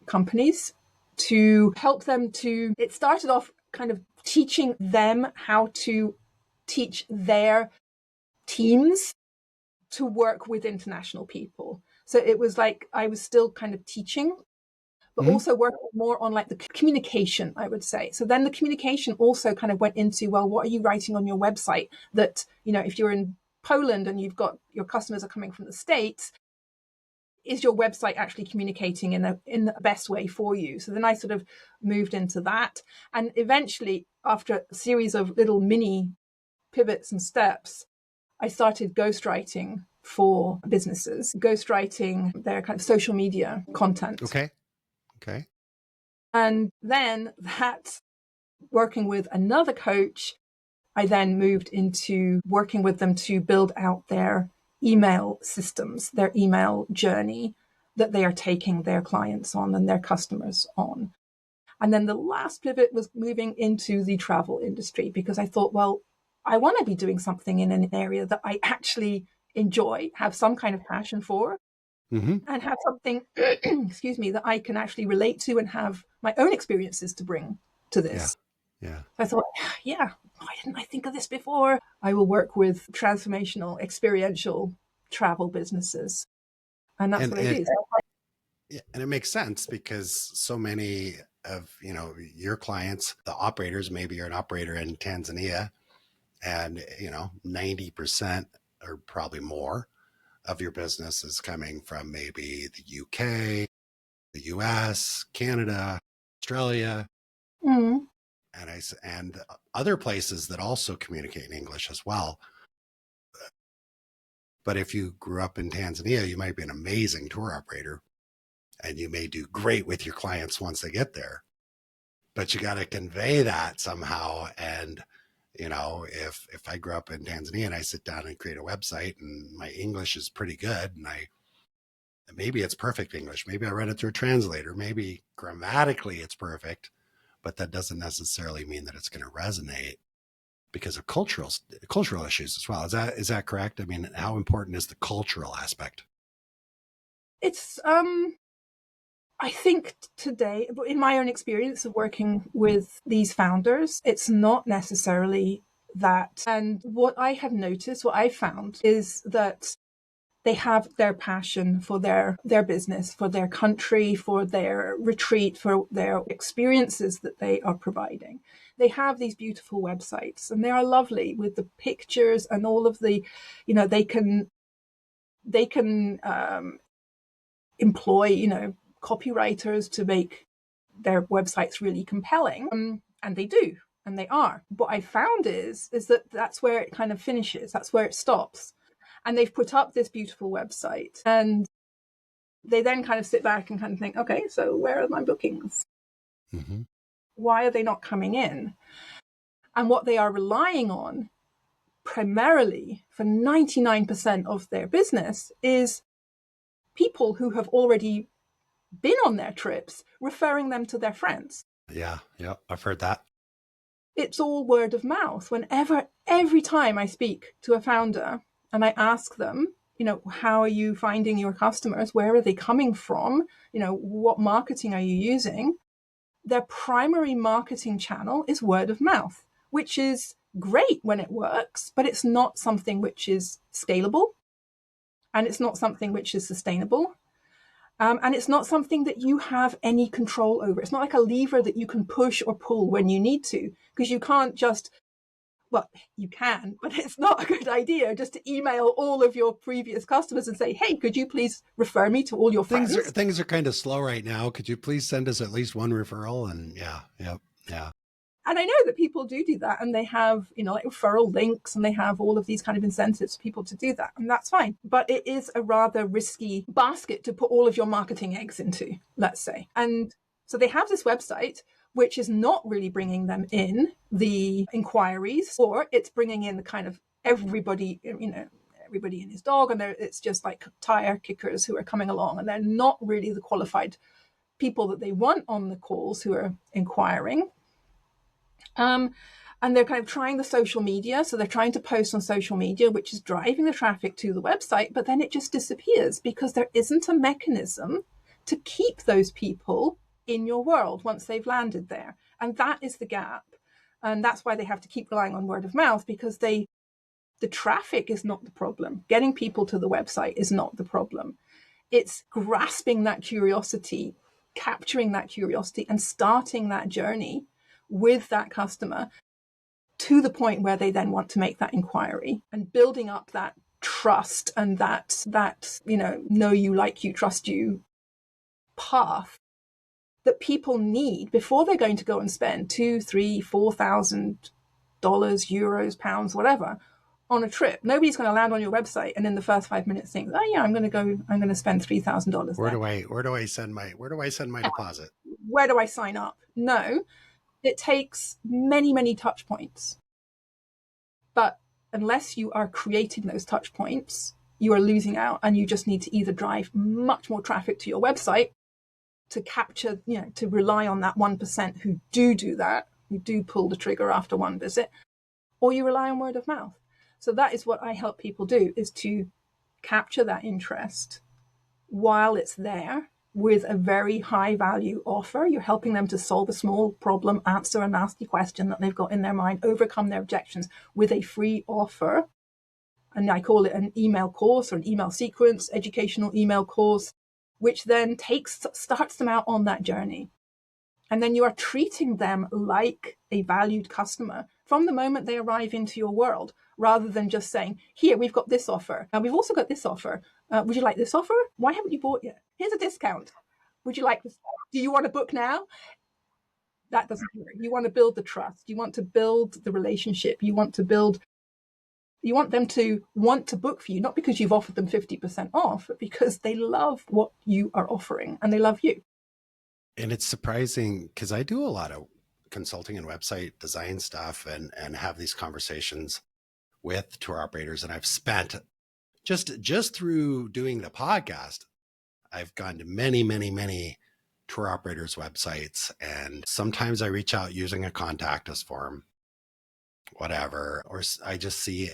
companies to help them it started off kind of teaching them how to teach their teams to work with international people. So it was like I was still kind of teaching, but also working more on like the communication, I would say. So then the communication also kind of went into, well, what are you writing on your website that, if you're in Poland and you've got your customers are coming from the States, is your website actually communicating in the best way for you? So then I sort of moved into that. And eventually, after a series of little mini pivots and steps, I started ghostwriting for businesses, ghostwriting their kind of social media content. Okay. And then working with another coach, I then moved into working with them to build out their email systems, their email journey that they are taking their clients on and their customers on. And then the last pivot was moving into the travel industry because I thought, well, I want to be doing something in an area that I actually enjoy, have some kind of passion for, and have something, that I can actually relate to and have my own experiences to bring to this. Yeah. So I thought, why didn't I think of this before? I will work with transformational, experiential travel businesses. And that's what I do. Yeah, and it makes sense because so many of, your clients, the operators, maybe you're an operator in Tanzania and, 90% or probably more of your business is coming from maybe the UK, the US, Canada, Australia, Mm. and other places that also communicate in English as well. But if you grew up in Tanzania, you might be an amazing tour operator and you may do great with your clients once they get there. But you got to convey that somehow. And, if I grew up in Tanzania and I sit down and create a website and my English is pretty good and maybe it's perfect English, maybe I read it through a translator, maybe grammatically it's perfect, but that doesn't necessarily mean that it's going to resonate because of cultural issues as well. Is that correct? I mean, how important is the cultural aspect? It's, I think today, in my own experience of working with these founders, it's not necessarily that. And what I have noticed, what I found is that they have their passion for their business, for their country, for their retreat, for their experiences that they are providing. They have these beautiful websites and they are lovely with the pictures and all of the, they can employ, copywriters to make their websites really compelling. And they do, and they are. What I found is that that's where it kind of finishes. That's where it stops. And they've put up this beautiful website and they then kind of sit back and kind of think, okay, so where are my bookings? Mm-hmm. Why are they not coming in? And what they are relying on primarily for 99% of their business is people who have already been on their trips, referring them to their friends. Yeah, I've heard that. It's all word of mouth. Every time I speak to a founder and I ask them, how are you finding your customers? Where are they coming from? What marketing are you using? Their primary marketing channel is word of mouth, which is great when it works, but it's not something which is scalable and it's not something which is sustainable. And it's not something that you have any control over. It's not like a lever that you can push or pull when you need to, because you can't just, well, you can, but it's not a good idea just to email all of your previous customers and say, hey, could you please refer me to all your friends? Things are kind of slow right now. Could you please send us at least one referral? And yeah. And I know that people do that, and they have, like referral links, and they have all of these kind of incentives for people to do that, and that's fine. But it is a rather risky basket to put all of your marketing eggs into, let's say. And so they have this website, which is not really bringing them in the inquiries, or it's bringing in the kind of everybody, everybody and his dog, and it's just like tire kickers who are coming along, and they're not really the qualified people that they want on the calls who are inquiring. And they're kind of trying the social media. So they're trying to post on social media, which is driving the traffic to the website, but then it just disappears because there isn't a mechanism to keep those people in your world once they've landed there. And that is the gap. And that's why they have to keep relying on word of mouth, because the traffic is not the problem. Getting people to the website is not the problem. It's grasping that curiosity, capturing that curiosity, and starting that journey with that customer to the point where they then want to make that inquiry, and building up that trust and that know you, like you, trust you path that people need before they're going to go and spend $2,000, $3,000, $4,000, euros, pounds, whatever on a trip. Nobody's going to land on your website and in the first 5 minutes think, oh yeah, I'm going to spend $3,000. Where do I send my deposit? Where do I sign up? No. It takes many, many touch points. But unless you are creating those touch points, you are losing out, and you just need to either drive much more traffic to your website to capture, to rely on that 1% who do that, who do pull the trigger after one visit, or you rely on word of mouth. So that is what I help people do, is to capture that interest while it's there, with a very high value offer. You're helping them to solve a small problem, answer a nasty question that they've got in their mind, overcome their objections with a free offer. and I call it an email course or an email sequence, educational email course, which then starts them out on that journey. And then you are treating them like a valued customer from the moment they arrive into your world, rather than just saying, here, we've got this offer. And we've also got this offer. Would you like this offer? Why haven't you bought yet? Here's a discount. Would you like this? Do you want to book now? That doesn't work. You want to build the trust. You want to build the relationship. You want them to want to book for you, not because you've offered them 50% off, but because they love what you are offering and they love you. And it's surprising because I do a lot of consulting and website design stuff and have these conversations with tour operators. And I've spent just through doing the podcast, I've gone to many, many, many tour operators' websites. And sometimes I reach out using a contact us form, whatever, or I just see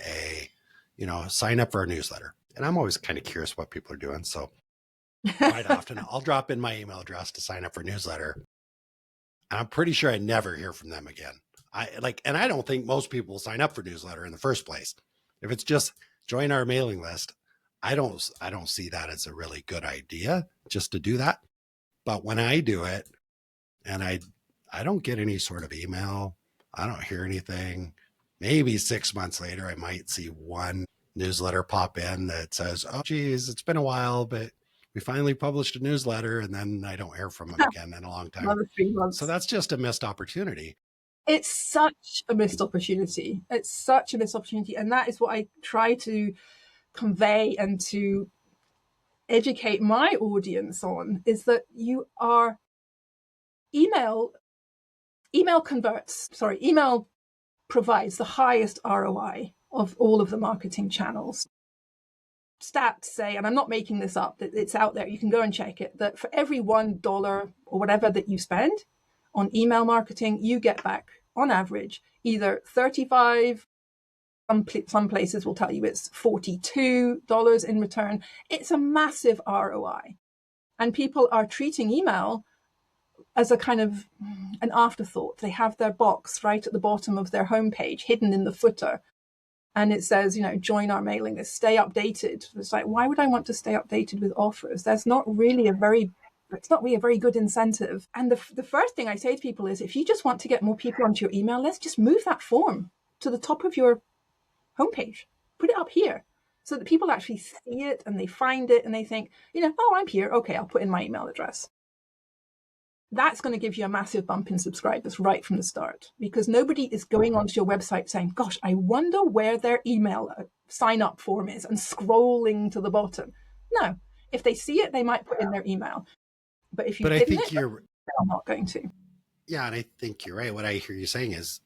sign up for a newsletter. And I'm always kind of curious what people are doing. So quite often I'll drop in my email address to sign up for a newsletter. And I'm pretty sure I never hear from them again. And I don't think most people will sign up for newsletter in the first place. If it's just join our mailing list, I don't see that as a really good idea just to do that. But when I do it and I don't get any sort of email, I don't hear anything. Maybe 6 months later, I might see one newsletter pop in that says, oh, geez, it's been a while, but we finally published a newsletter, and then I don't hear from them again in a long time. Another 3 months. So that's just a missed opportunity. It's such a missed opportunity. It's such a missed opportunity. And that is what I try to convey and to educate my audience on, is that email provides the highest ROI of all of the marketing channels. Stats say, and I'm not making this up, that it's out there, you can go and check it, that for every $1 or whatever that you spend on email marketing, you get back on average either 35, some places will tell you it's $42 in return. It's a massive ROI. And people are treating email as a kind of an afterthought. They have their box right at the bottom of their homepage, hidden in the footer. And it says, join our mailing list, stay updated. It's like, why would I want to stay updated with offers? It's not really a very good incentive. And the first thing I say to people is, if you just want to get more people onto your email list, just move that form to the top of your homepage. Put it up here so that people actually see it and they find it and they think, oh, I'm here. Okay, I'll put in my email address. That's going to give you a massive bump in subscribers right from the start, because nobody is going onto your website saying, gosh, I wonder where their email sign up form is, and scrolling to the bottom. No, if they see it, they might put in their email. But if you they're not going to. Yeah, and I think you're right. What I hear you saying is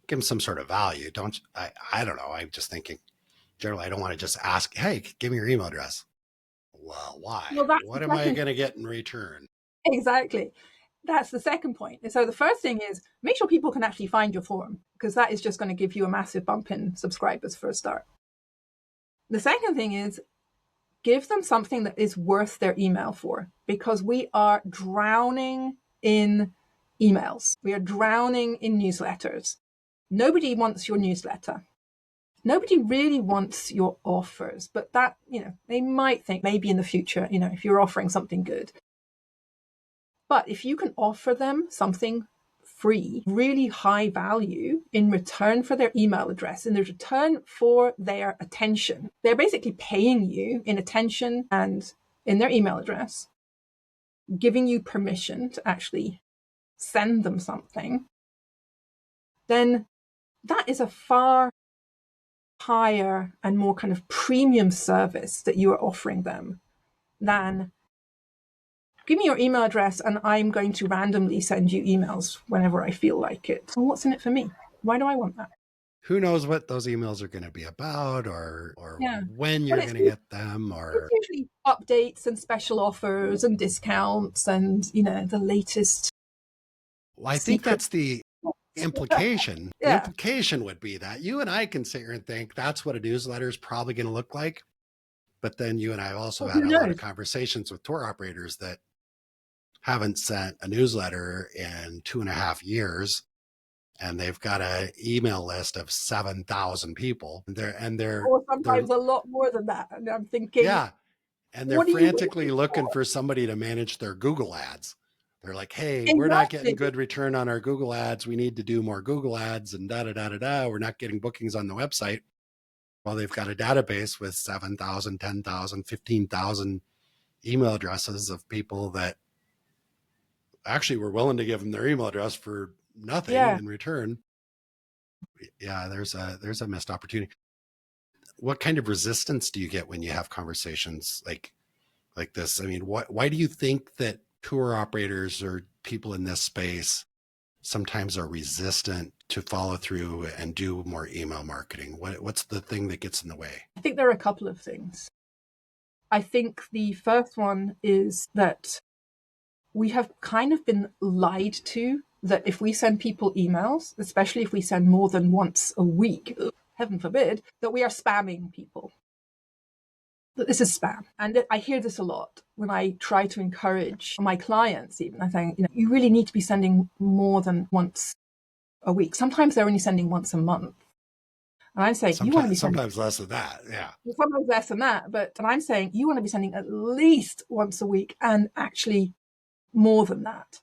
give them some sort of value. I don't know. I'm just thinking, generally, I don't want to just ask, hey, give me your email address. Well, why? What am I going to get in return? Exactly. That's the second point. And so the first thing is make sure people can actually find your forum, because that is just going to give you a massive bump in subscribers for a start. The second thing is give them something that is worth their email for, because we are drowning in emails. We are drowning in newsletters. Nobody wants your newsletter. Nobody really wants your offers, but that, they might think maybe in the future, if you're offering something good. But if you can offer them something free, really high value in return for their email address, in return for their attention, they're basically paying you in attention and in their email address, giving you permission to actually send them something, then that is a far higher and more kind of premium service that you are offering them than give me your email address and I'm going to randomly send you emails whenever I feel like it. Well, what's in it for me? Why do I want that? Who knows what those emails are going to be about or when you're going to get them, or it's usually updates and special offers and discounts and, the latest. Well, I think that's the implication. The implication would be that you and I can sit here and think that's what a newsletter is probably going to look like. But then you and I have also had a lot of conversations with tour operators that haven't sent a newsletter in 2.5 years. and they've got an email list of 7,000 people. Or They're sometimes a lot more than that. And I'm thinking, yeah, and they're what are you frantically waiting looking for? for somebody to manage their Google ads. They're like, hey, we're not Exactly. getting good return on our Google ads. We need to do more Google ads and da da da da da. We're not getting bookings on the website. Well, they've got a database with 7,000, 10,000, 15,000 email addresses of people that actually were willing to give them their email address for nothing Yeah. in return. Yeah, there's a missed opportunity. What kind of resistance do you get when you have conversations like this? I mean, why do you think that tour operators or people in this space sometimes are resistant to follow through and do more email marketing? What's the thing that gets in the way? I think there are a couple of things. I think the first one is that we have kind of been lied to that if we send people emails, especially if we send more than once a week, heaven forbid, that we are spamming people. That this is spam. And I hear this a lot when I try to encourage my clients, even. I think, you really need to be sending more than once a week. Sometimes they're only sending once a month. And I'm saying, you want to be sending sometimes less than that. Yeah. sometimes less than that. And I'm saying you want to be sending at least once a week and actually more than that.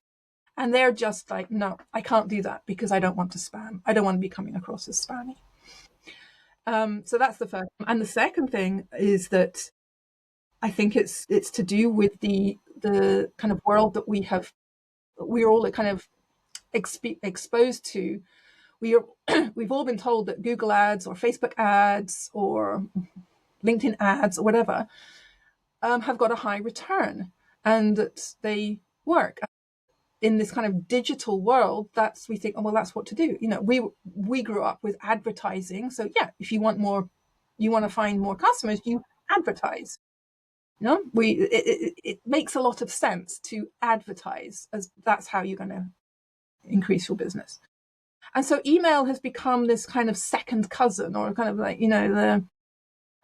And they're just like, no, I can't do that because I don't want to spam. I don't want to be coming across as spammy. So that's the first. And the second thing is that I think it's to do with the kind of world that we're all kind of exposed to. We've all been told that Google ads or Facebook ads or LinkedIn ads or whatever have got a high return and that they work. In this kind of digital world, we think, oh, well, that's what to do. We grew up with advertising. So yeah, if you want to find more customers, you advertise. It makes a lot of sense to advertise, as that's how you're going to increase your business. And so email has become this kind of second cousin, or kind of like, the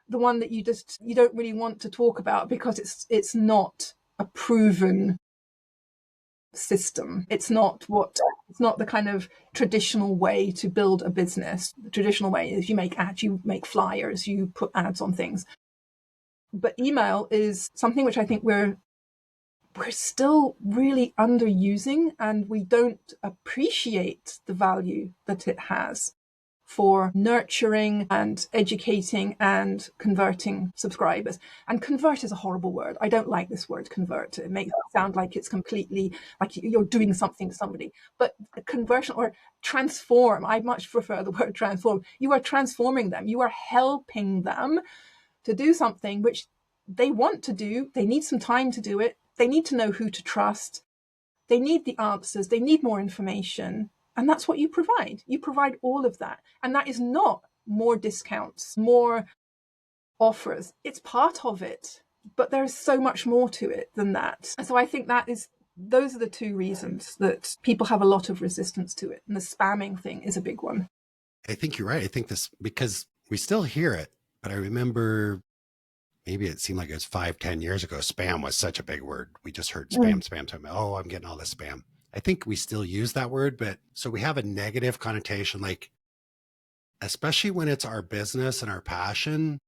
one that you don't really want to talk about because it's not a proven system. It's not the kind of traditional way to build a business. The traditional way is you make ads, you make flyers, you put ads on things. But email is something which I think we're still really underusing, and we don't appreciate the value that it has for nurturing and educating and converting subscribers. And convert is a horrible word. I don't like this word convert. It makes it sound like it's completely like you're doing something to somebody. But conversion or transform, I much prefer the word transform. You are transforming them. You are helping them to do something which they want to do. They need some time to do it. They need to know who to trust. They need the answers. They need more information. And that's what you provide. You provide all of that. And that is not more discounts, more offers. It's part of it, but there's so much more to it than that. And so I think those are the two reasons that people have a lot of resistance to it. And the spamming thing is a big one. I think you're right. I think this, because we still hear it, but I remember maybe it seemed like it was 5-10 years ago, spam was such a big word. We just heard spam. Oh, I'm getting all this spam. I think we still use that word, but so we have a negative connotation, like, especially when it's our business and our passion,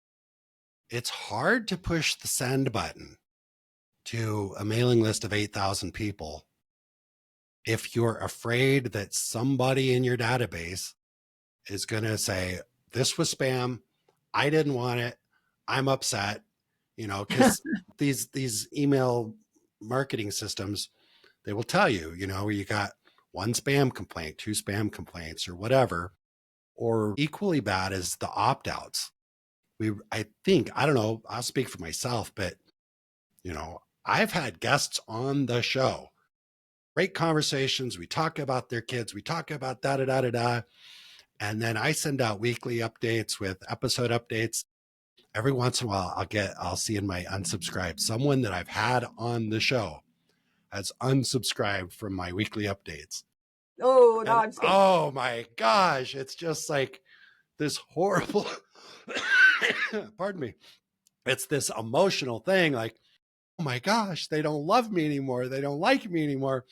it's hard to push the send button to a mailing list of 8,000 people if you're afraid that somebody in your database is going to say, this was spam, I didn't want it, I'm upset, because these email marketing systems, they will tell you, you got one spam complaint, 2 spam complaints or whatever, or equally bad as the opt-outs. I don't know, I'll speak for myself, but, I've had guests on the show, great conversations. We talk about their kids. We talk about da-da-da-da-da. And then I send out weekly updates with episode updates. Every once in a while, I'll see in my unsubscribed, someone that I've had on the show has unsubscribed from my weekly updates. Oh, no, I'm scared. Oh my gosh. It's just like this horrible, pardon me. It's this emotional thing like, oh my gosh, they don't love me anymore. They don't like me anymore.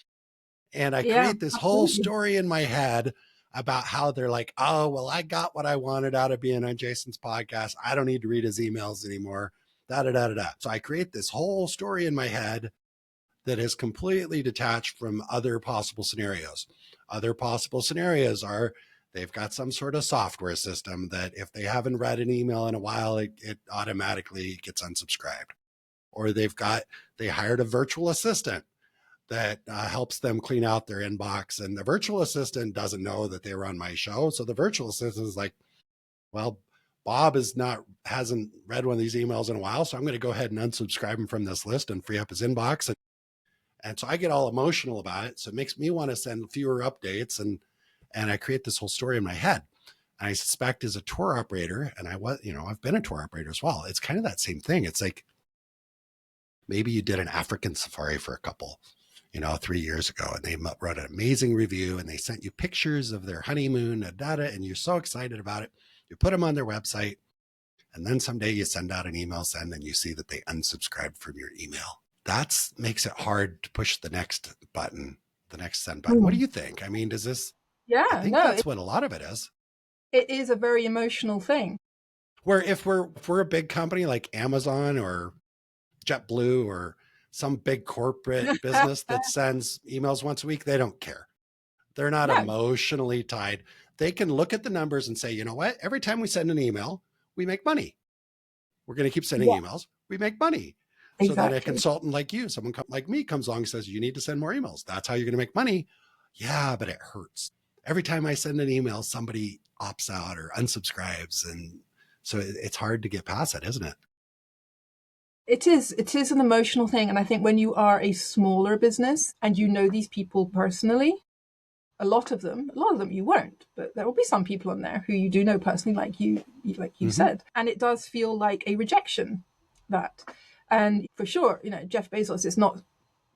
And I create this whole story in my head about how they're like, oh, well, I got what I wanted out of being on Jason's podcast. I don't need to read his emails anymore. Da, da, da, da, da. So I create this whole story in my head that is completely detached from other possible scenarios. Other possible scenarios are they've got some sort of software system that if they haven't read an email in a while, it automatically gets unsubscribed. Or they hired a virtual assistant that helps them clean out their inbox. And the virtual assistant doesn't know that they were on my show. So the virtual assistant is like, well, Bob hasn't read one of these emails in a while, so I'm going to go ahead and unsubscribe him from this list and free up his inbox. And so I get all emotional about it. So it makes me want to send fewer updates, and I create this whole story in my head. And I suspect as a tour operator, and I've been a tour operator as well. It's kind of that same thing. It's like maybe you did an African safari for a couple, 3 years ago, and they wrote an amazing review and they sent you pictures of their honeymoon, and you're so excited about it. You put them on their website, and then someday you send out an email send and you see that they unsubscribed from your email. That makes it hard to push the next button, the next send button. What do you think? I mean, does this? Yeah, I think that's what a lot of it is. It is a very emotional thing. Where if we're a big company like Amazon or JetBlue or some big corporate business that sends emails once a week, they don't care. They're not emotionally tied. They can look at the numbers and say, you know what? Every time we send an email, we make money. We're going to keep sending emails. We make money. Exactly. So then a consultant like you, someone like me comes along and says, you need to send more emails. That's how you're going to make money. Yeah, but it hurts. Every time I send an email, somebody opts out or unsubscribes. And so it's hard to get past that, isn't it? It is an emotional thing. And I think when you are a smaller business and you know these people personally, a lot of them you won't, but there will be some people on there who you do know personally, like you said. And it does feel like a rejection, that. And for sure, Jeff Bezos is not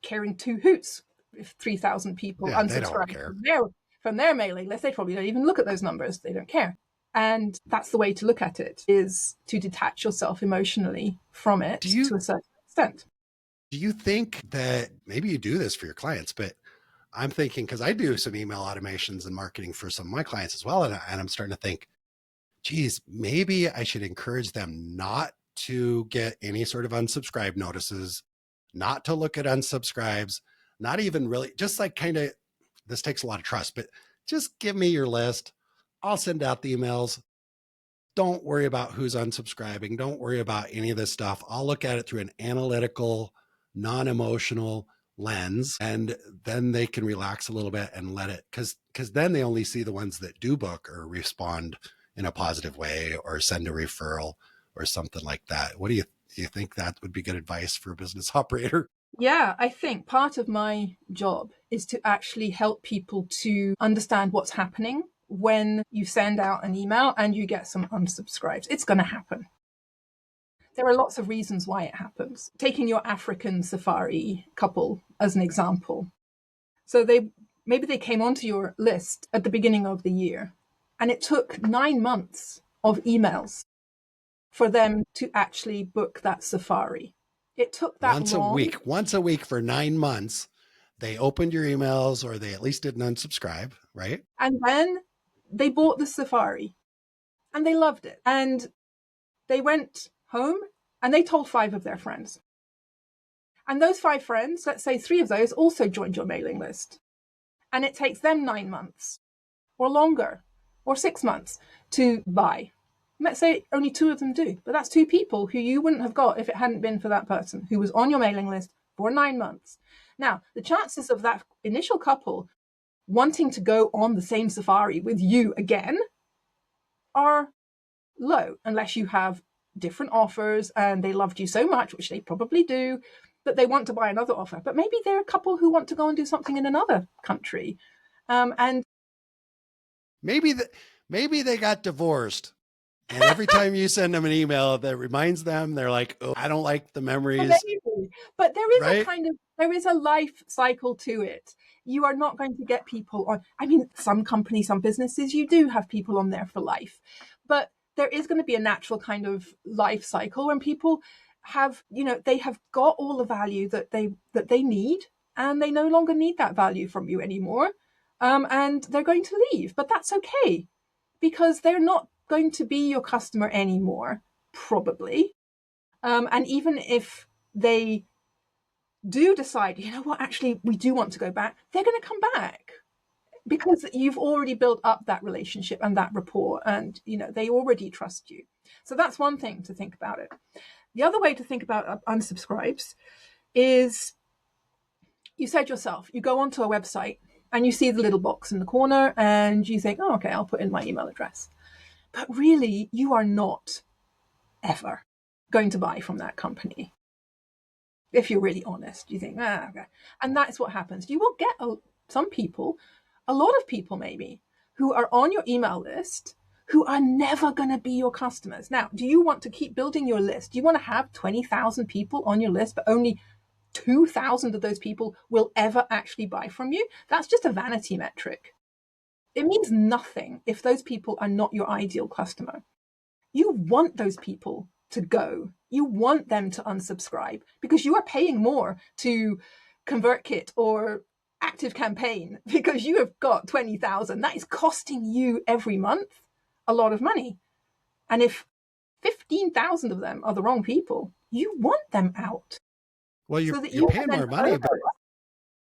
caring two hoots if 3,000 people unsubscribe from their mailing list. They probably don't even look at those numbers. They don't care. And that's the way to look at it, is to detach yourself emotionally from it to a certain extent. Do you think that maybe you do this for your clients, but I'm thinking, because I do some email automations and marketing for some of my clients as well. And I'm starting to think, geez, maybe I should encourage them not to get any sort of unsubscribe notices, not to look at unsubscribes, not even really, just like this takes a lot of trust, but just give me your list. I'll send out the emails. Don't worry about who's unsubscribing. Don't worry about any of this stuff. I'll look at it through an analytical, non-emotional lens, and then they can relax a little bit and let it, because then they only see the ones that do book or respond in a positive way or send a referral or something like that. What do you think that would be good advice for a business operator? Yeah, I think part of my job is to actually help people to understand what's happening when you send out an email and you get some unsubscribes. It's going to happen. There are lots of reasons why it happens. Taking your African safari couple as an example. So maybe they came onto your list at the beginning of the year, and it took 9 months of emails for them to actually book that safari. It took that once a week for 9 months. They opened your emails, or they at least didn't unsubscribe, right? And then they bought the safari and they loved it. And they went home and they told 5 of their friends. And those 5 friends, let's say 3 of those also joined your mailing list. And it takes them 9 months or longer or 6 months to buy. Let's say only 2 of them do, but that's 2 people who you wouldn't have got if it hadn't been for that person who was on your mailing list for 9 months. Now, the chances of that initial couple wanting to go on the same safari with you again are low, unless you have different offers and they loved you so much, which they probably do, that they want to buy another offer. But maybe they're a couple who want to go and do something in another country. And maybe they got divorced. And every time you send them an email that reminds them, they're like, oh, I don't like the memories. But there is there is a life cycle to it. You are not going to get people on. I mean, some companies, some businesses, you do have people on there for life. But there is going to be a natural kind of life cycle when people have, they have got all the value that they need, and they no longer need that value from you anymore. and they're going to leave. But that's okay, because they're not going to be your customer anymore, probably. And even if they do decide, you know what, actually, we do want to go back, they're going to come back because you've already built up that relationship and that rapport, and, you know, they already trust you. So that's one thing to think about it. The other way to think about unsubscribes is, you said yourself, you go onto a website and you see the little box in the corner and you think, oh, okay, I'll put in my email address. But really, you are not ever going to buy from that company. If you're really honest, you think, okay. And that's what happens. You will get some people, a lot of people maybe, who are on your email list who are never going to be your customers. Now, do you want to keep building your list? Do you want to have 20,000 people on your list, but only 2,000 of those people will ever actually buy from you? That's just a vanity metric. It means nothing if those people are not your ideal customer. You want those people to go. You want them to unsubscribe because you are paying more to ConvertKit or ActiveCampaign because you have got 20,000. That is costing you every month a lot of money. And if 15,000 of them are the wrong people, you want them out. Well, you're paying more money,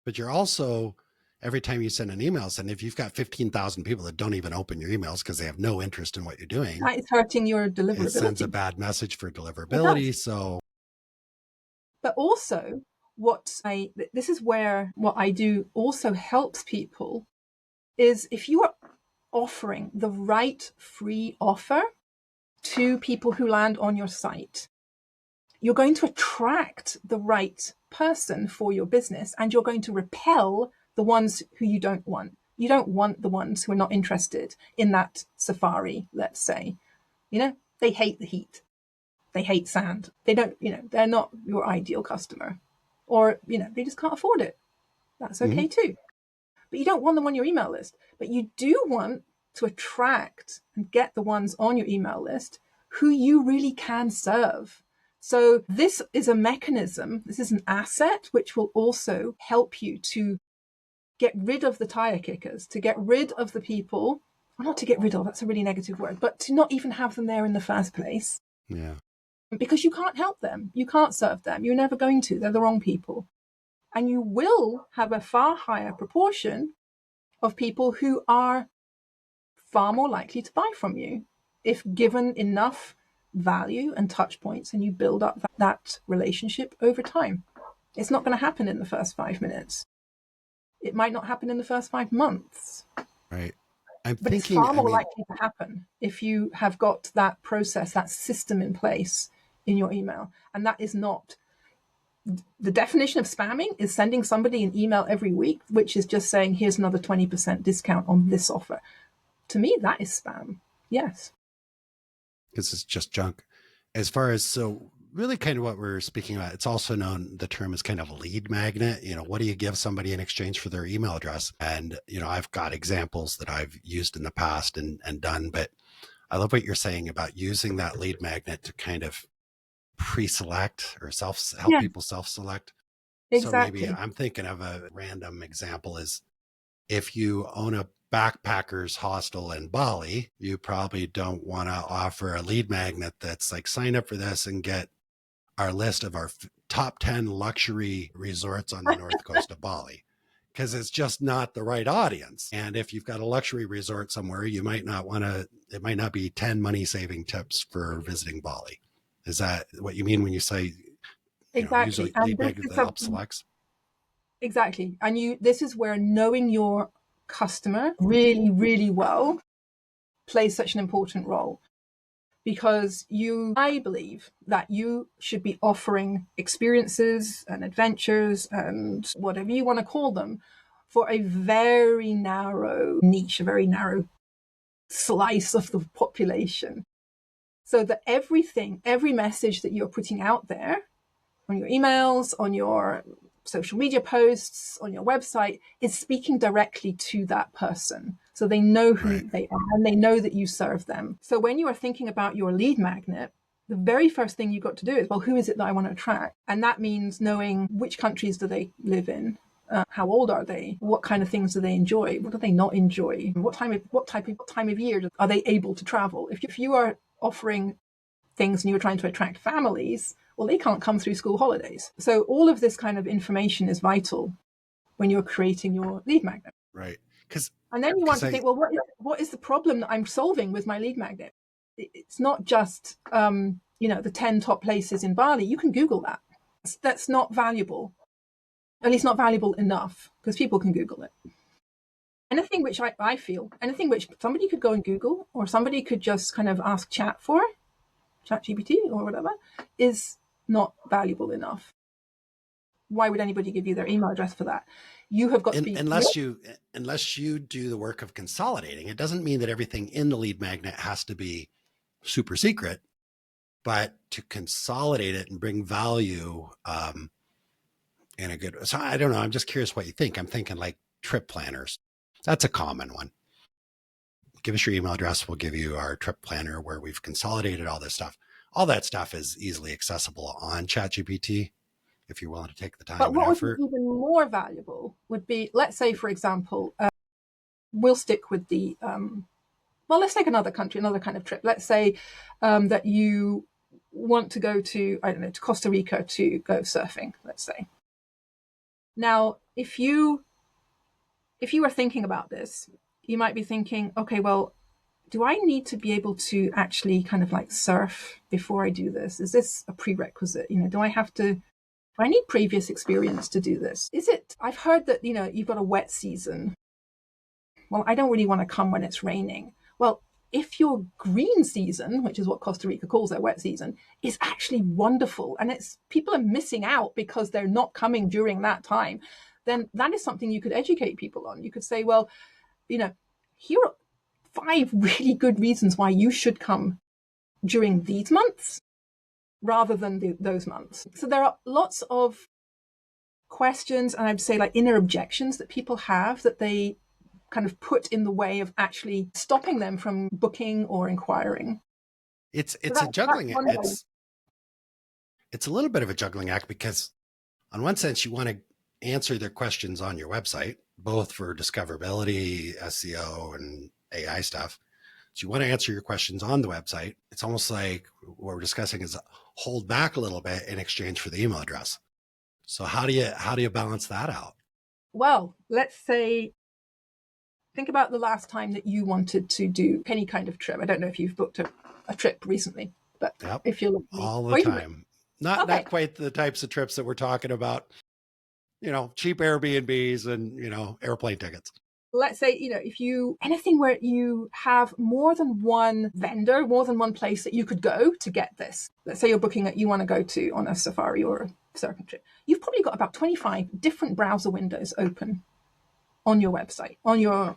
but you're also, every time you send an email, and if you've got 15,000 people that don't even open your emails because they have no interest in what you're doing, that is hurting your deliverability. It sends a bad message for deliverability. So, but also this is where what I do also helps people is, if you are offering the right free offer to people who land on your site, you're going to attract the right person for your business, and you're going to repel the ones who you don't want. You don't want the ones who are not interested in that safari, let's say. You know, they hate the heat. They hate sand. They don't, you know, they're not your ideal customer. Or, you know, they just can't afford it. That's okay too. But you don't want them on your email list. But you do want to attract and get the ones on your email list who you really can serve. So this is a mechanism, this is an asset which will also help you to get rid of the tire kickers, to get rid of the people, or not to get rid of, that's a really negative word, but to not even have them there in the first place. Yeah. Because you can't help them, you can't serve them, you're never going to, they're the wrong people. And you will have a far higher proportion of people who are far more likely to buy from you if given enough value and touch points and you build up that relationship over time. It's not going to happen in the first 5 minutes. It might not happen in the first 5 months. Right. But it's far more likely to happen if you have got that process, that system in place in your email. And that is not, the definition of spamming is sending somebody an email every week, which is just saying, here's another 20% discount on this offer. To me, that is spam. Yes. Because it's just junk. As far as, so really kind of what we're speaking about, it's also known, the term is kind of a lead magnet. You know, what do you give somebody in exchange for their email address? And, you know, I've got examples that I've used in the past and done, but I love what you're saying about using that lead magnet to kind of pre-select or help people self-select. Exactly. So maybe I'm thinking of a random example is, if you own a backpackers hostel in Bali, you probably don't want to offer a lead magnet that's like, sign up for this and get our list of our top 10 luxury resorts on the north coast of Bali, because it's just not the right audience. And if you've got a luxury resort somewhere, you might not want to, it might not be 10 money saving tips for visiting Bali. Is that what you mean when you say, exactly, use a lead magnet that helps selects? Exactly. And this is where knowing your customer really, really well plays such an important role, because I believe that you should be offering experiences and adventures and whatever you want to call them for a very narrow niche, a very narrow slice of the population. So that every message that you're putting out there on your emails, on your social media posts, on your website, is speaking directly to that person. So they know who they are and they know that you serve them. So when you are thinking about your lead magnet, the very first thing you've got to do is, well, who is it that I want to attract? And that means knowing which countries do they live in? How old are they? What kind of things do they enjoy? What do they not enjoy? What time of year are they able to travel? If you are offering things and you're trying to attract families, well, they can't come through school holidays. So all of this kind of information is vital when you're creating your lead magnet. Right. And then you want to think, well, what is the problem that I'm solving with my lead magnet? It's not just, the 10 top places in Bali. You can Google that. That's not valuable, at least not valuable enough, because people can Google it. Anything which I feel, anything which somebody could go and Google, or somebody could just kind of ask ChatGPT or whatever, is not valuable enough. Why would anybody give you their email address for that? You have got to be unless you do the work of consolidating. It doesn't mean that everything in the lead magnet has to be super secret, but to consolidate it and bring value in a good. So I don't know. I'm just curious what you think. I'm thinking like trip planners. That's a common one. Give us your email address. We'll give you our trip planner where we've consolidated all this stuff. All that stuff is easily accessible on ChatGPT if you're willing to take the time and effort. But what would be even more valuable would be, let's say, for example, we'll stick with the, let's take another country, another kind of trip. Let's say that you want to go to, I don't know, to Costa Rica to go surfing, let's say. Now, if you were thinking about this, you might be thinking, okay, well, do I need to be able to actually kind of like surf before I do this? Is this a prerequisite? Do I need previous experience to do this? I've heard that, you've got a wet season. Well, I don't really want to come when it's raining. Well, if your green season, which is what Costa Rica calls their wet season, is actually wonderful, and people are missing out because they're not coming during that time, then that is something you could educate people on. You could say, well, here are 5 really good reasons why you should come during these months rather than those months. So there are lots of questions, and I'd say like inner objections that people have that they kind of put in the way of actually stopping them from booking or inquiring. It's a juggling act. It's a little bit of a juggling act because on one sense you want to answer their questions on your website, both for discoverability, SEO, and AI stuff. So you want to answer your questions on the website. It's almost like what we're discussing is hold back a little bit in exchange for the email address. So how do you balance that out? Well, let's say, think about the last time that you wanted to do any kind of trip. I don't know if you've booked a trip recently, but yep, if you're looking all the time, not quite the types of trips that we're talking about, cheap Airbnbs and, airplane tickets. Let's say, anything where you have more than one vendor, more than one place that you could go to get this. Let's say you want to go to on a safari or a surfing trip. You've probably got about 25 different browser windows open on your website, on your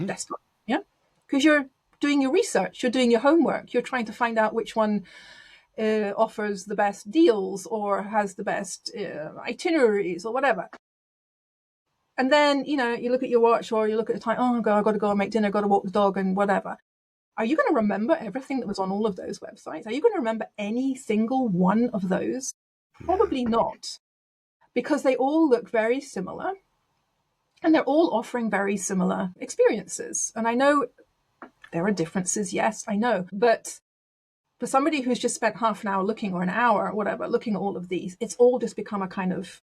desktop. Yeah. Because you're doing your research, you're doing your homework, you're trying to find out which one offers the best deals or has the best itineraries or whatever. And then, you look at your watch or you look at the time, oh, God, I've got to go and make dinner, I've got to walk the dog and whatever. Are you going to remember everything that was on all of those websites? Are you going to remember any single one of those? Probably not, because they all look very similar and they're all offering very similar experiences. And I know there are differences, yes, I know. But for somebody who's just spent half an hour looking or an hour or whatever, looking at all of these, it's all just become a kind of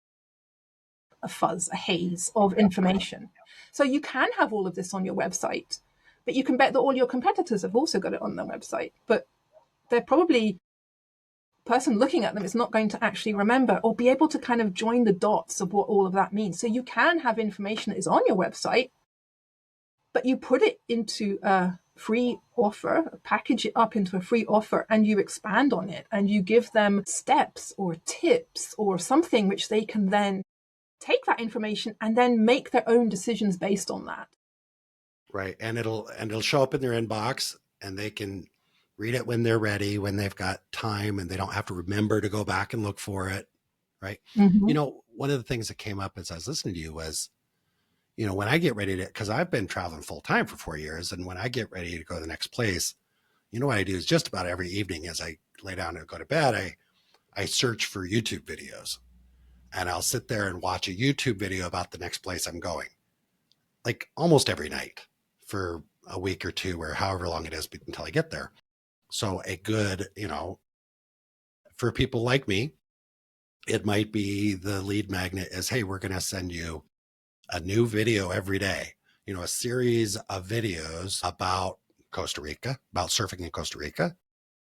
a fuzz, a haze of information. So you can have all of this on your website, but you can bet that all your competitors have also got it on their website. But they're probably, person looking at them is not going to actually remember or be able to kind of join the dots of what all of that means. So you can have information that is on your website, but you put it into a free offer, package it up into a free offer, and you expand on it and you give them steps or tips or something which they can then take that information and then make their own decisions based on that. Right. And it'll show up in their inbox and they can read it when they're ready, when they've got time and they don't have to remember to go back and look for it. Right. Mm-hmm. One of the things that came up as I was listening to you was, when I get ready to, because I've been traveling full time for 4 years. And when I get ready to go to the next place, what I do is just about every evening as I lay down and go to bed, I search for YouTube videos. and I'll sit there and watch a YouTube video about the next place I'm going, like almost every night for a week or two, or however long it is until I get there. So a good, for people like me, it might be the lead magnet is, hey, we're going to send you a new video every day, a series of videos about Costa Rica, about surfing in Costa Rica,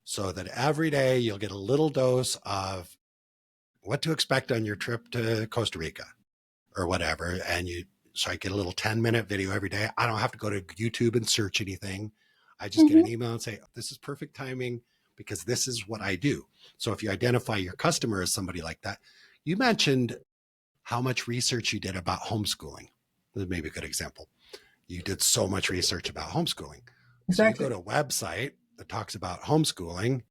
so that every day you'll get a little dose of what to expect on your trip to Costa Rica or whatever. So I get a little 10-minute video every day. I don't have to go to YouTube and search anything. I just get an email and say, this is perfect timing because this is what I do. So if you identify your customer as somebody like that, you mentioned how much research you did about homeschooling. This is maybe a good example. You did so much research about homeschooling. Exactly. So you go to a website that talks about homeschooling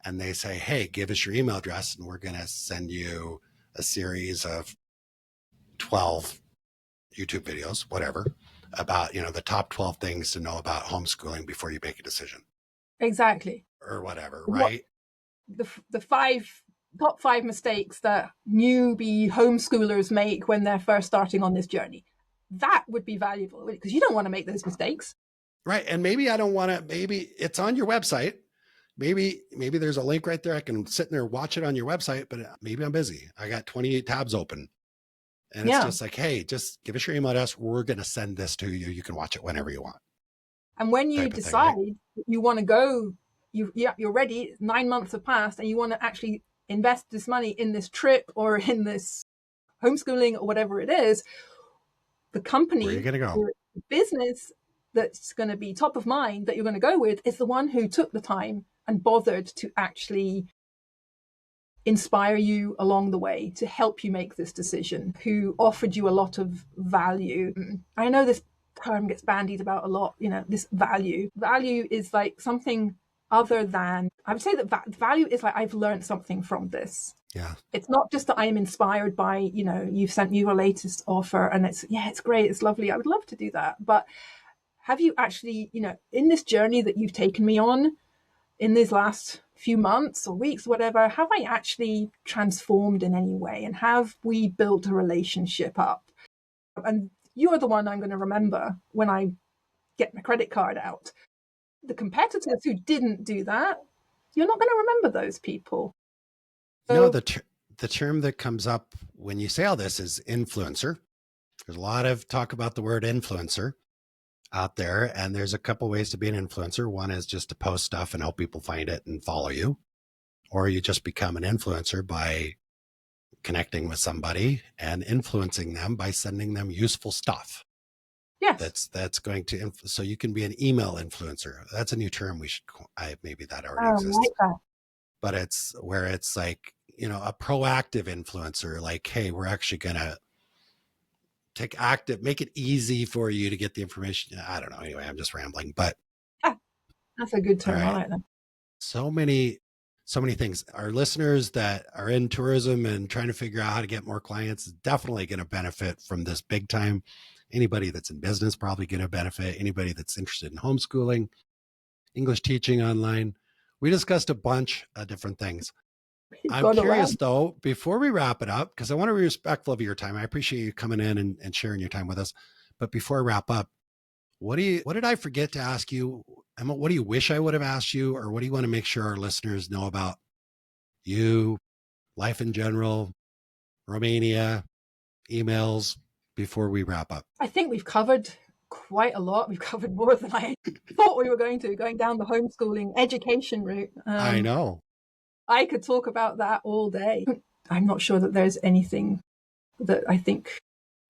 and they say, hey, give us your email address and we're going to send you a series of 12 YouTube videos, whatever, about, the top 12 things to know about homeschooling before you make a decision. Exactly. Or whatever, right? The top five mistakes that newbie homeschoolers make when they're first starting on this journey. That would be valuable because you don't want to make those mistakes. Right. And maybe I don't want to, maybe it's on your website. Maybe there's a link right there. I can sit there, watch it on your website, but maybe I'm busy. I got 28 tabs open. And it's just like, hey, just give us your email address. We're going to send this to you. You can watch it whenever you want. And when you decide you want to go, you're ready, 9 months have passed, and you want to actually invest this money in this trip or in this homeschooling or whatever it is, the company, where are you going to go? The business that's going to be top of mind that you're going to go with is the one who took the time and bothered to actually inspire you along the way, to help you make this decision, who offered you a lot of value. I know this term gets bandied about a lot, this value. Value is like something other than, I would say that value is like, I've learned something from this. Yeah. It's not just that I am inspired by, you've sent me your latest offer and it's great, it's lovely, I would love to do that. But have you actually, in this journey that you've taken me on in these last few months or weeks, whatever, have I actually transformed in any way? And have we built a relationship up? And you're the one I'm going to remember when I get my credit card out. The competitors who didn't do that, you're not going to remember those people. So, no, the term that comes up when you say all this is influencer. There's a lot of talk about the word influencer out there, and there's a couple ways to be an influencer. One is just to post stuff and help people find it and follow you, or you just become an influencer by connecting with somebody and influencing them by sending them useful stuff. Yes, that's going to so you can be an email influencer. That's a new term. Maybe that already exists, like that. But it's where it's like, a proactive influencer, like, hey, we're actually going to make it easy for you to get the information. I don't know. Anyway, I'm just rambling, but that's a good term. Right. I like that. So many things. Our listeners that are in tourism and trying to figure out how to get more clients is definitely going to benefit from this big time. Anybody that's in business probably going to benefit. Anybody that's interested in homeschooling, English teaching online. We discussed a bunch of different things. I'm curious though, before we wrap it up, because I want to be respectful of your time. I appreciate you coming in and sharing your time with us. But before I wrap up, what did I forget to ask you? Emma, what do you wish I would have asked you? Or what do you want to make sure our listeners know about you, life in general, Romania, emails, before we wrap up? I think we've covered quite a lot. We've covered more than I thought we were going down the homeschooling education route. I know. I could talk about that all day. I'm not sure that there's anything that I think.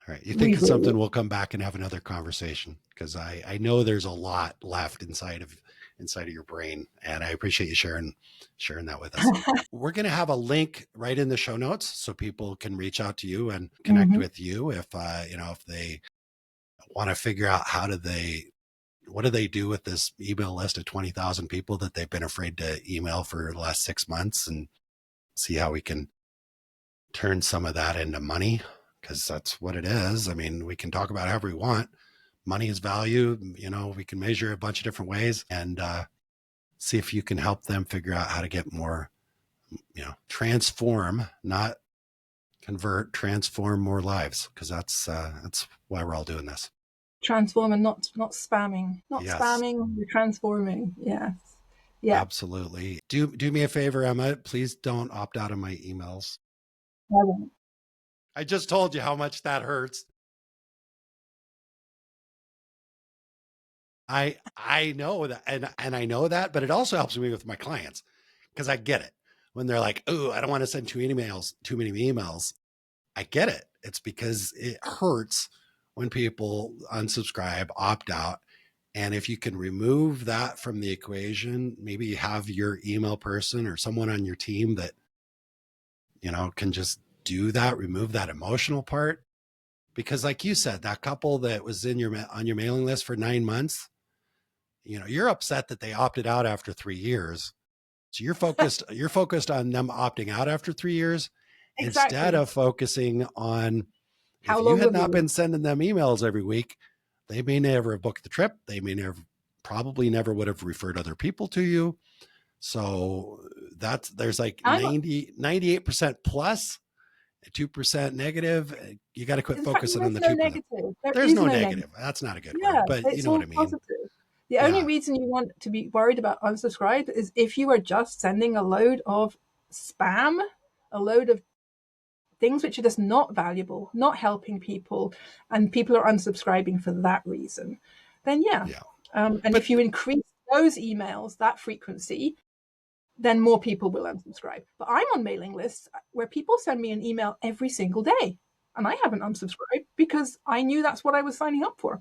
All right. You think it's something we'll come back and have another conversation, because I know there's a lot left inside of your brain, and I appreciate you sharing that with us. We're going to have a link right in the show notes so people can reach out to you and connect with you if they want to figure out what do they do with this email list of 20,000 people that they've been afraid to email for the last 6 months, and see how we can turn some of that into money, because that's what it is. I mean, we can talk about it however we want. Money is value. We can measure a bunch of different ways, and see if you can help them figure out how to get more, transform, not convert, transform more lives, because that's why we're all doing this. Transform and not spamming. Not Yes. spamming, you're transforming. Yes. Yeah. Absolutely. Do me a favor, Emma. Please don't opt out of my emails. I won't. I just told you how much that hurts. I know that, and I know that, but it also helps me with my clients, because I get it when they're like, "Oh, I don't want to send too many emails." I get it. It's because it hurts when people unsubscribe, opt out. And if you can remove that from the equation, maybe have your email person or someone on your team that, can just do that, remove that emotional part. Because like you said, that couple that was on your mailing list for 9 months, you're upset that they opted out after 3 years. So you're focused on them opting out after 3 years, Exactly. instead of focusing on, How if long you had have not you- been sending them emails every week, they may never have booked the trip. They may probably never would have referred other people to you. So there's like 98% plus, 2% negative. You got to quit focusing on the 2%. Negative. There's no negative. That's not a good word, but you know what I mean. Positive. The only reason you want to be worried about unsubscribe is if you are just sending a load of spam, a load of things which are just not valuable, not helping people, and people are unsubscribing for that reason, then if you increase those emails, that frequency, then more people will unsubscribe. But I'm on mailing lists where people send me an email every single day, and I haven't unsubscribed because I knew that's what I was signing up for.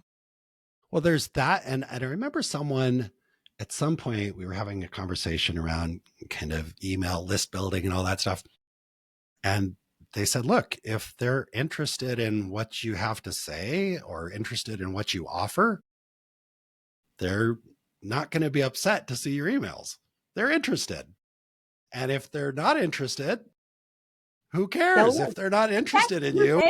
Well, there's that. And I remember someone at some point, we were having a conversation around kind of email list building and all that stuff. And they said, look, if they're interested in what you have to say or interested in what you offer, they're not going to be upset to see your emails. They're interested. And if they're not interested, who cares? If they're not interested in you,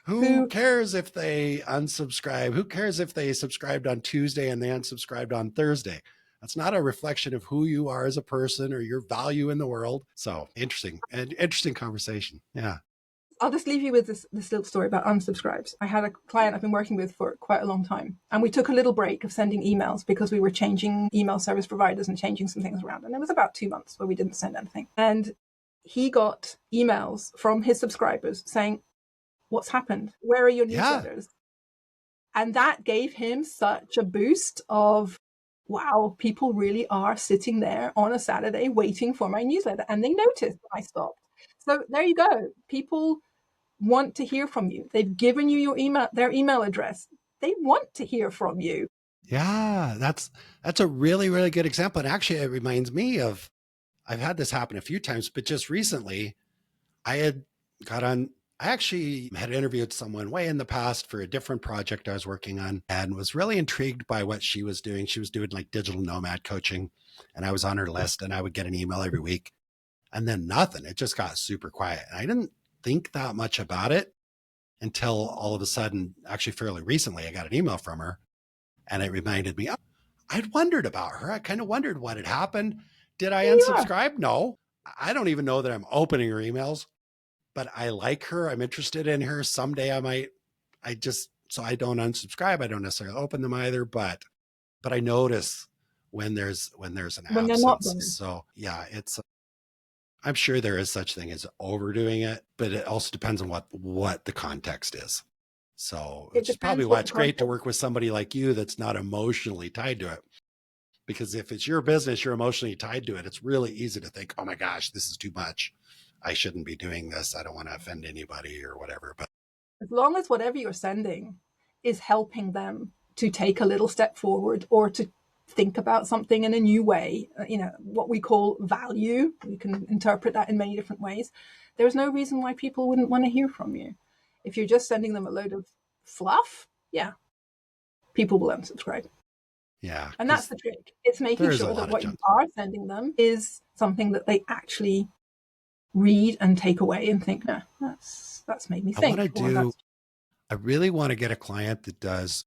who cares if they unsubscribe? Who cares if they subscribed on Tuesday and they unsubscribed on Thursday? That's not a reflection of who you are as a person or your value in the world. So interesting conversation. Yeah. I'll just leave you with this little story about unsubscribes. I had a client I've been working with for quite a long time, and we took a little break of sending emails because we were changing email service providers and changing some things around. And it was about 2 months where we didn't send anything. And he got emails from his subscribers saying, "What's happened? Where are your newsletters?" And that gave him such a boost of, wow, people really are sitting there on a Saturday waiting for my newsletter. And they noticed when I stopped. So there you go. People want to hear from you. They've given you their email address. They want to hear from you. Yeah, that's a really, really good example. And actually, it reminds me of, I've had this happen a few times, but just recently I actually had interviewed someone way in the past for a different project I was working on and was really intrigued by what she was doing. She was doing like digital nomad coaching, and I was on her list, and I would get an email every week, and then nothing. It just got super quiet. And I didn't think that much about it until all of a sudden, actually fairly recently, I got an email from her, and it reminded me, I'd wondered about her. I kind of wondered what had happened. Did I unsubscribe? No. I don't even know that I'm opening her emails. But I like her. I'm interested in her. Someday so I don't unsubscribe. I don't necessarily open them either, but I notice when there's an absence. So yeah, I'm sure there is such thing as overdoing it, but it also depends on what the context is. So which is probably why it's great to work with somebody like you that's not emotionally tied to it. Because if it's your business, you're emotionally tied to it. It's really easy to think, oh my gosh, this is too much. I shouldn't be doing this. I don't want to offend anybody or whatever. But as long as whatever you're sending is helping them to take a little step forward or to think about something in a new way, what we call value, you can interpret that in many different ways. There's no reason why people wouldn't want to hear from you. If you're just sending them a load of fluff, people will unsubscribe. Yeah. And that's the trick. It's making sure that what you are sending them is something that they actually read and take away and think, no, that's made me think. I really want to get a client that does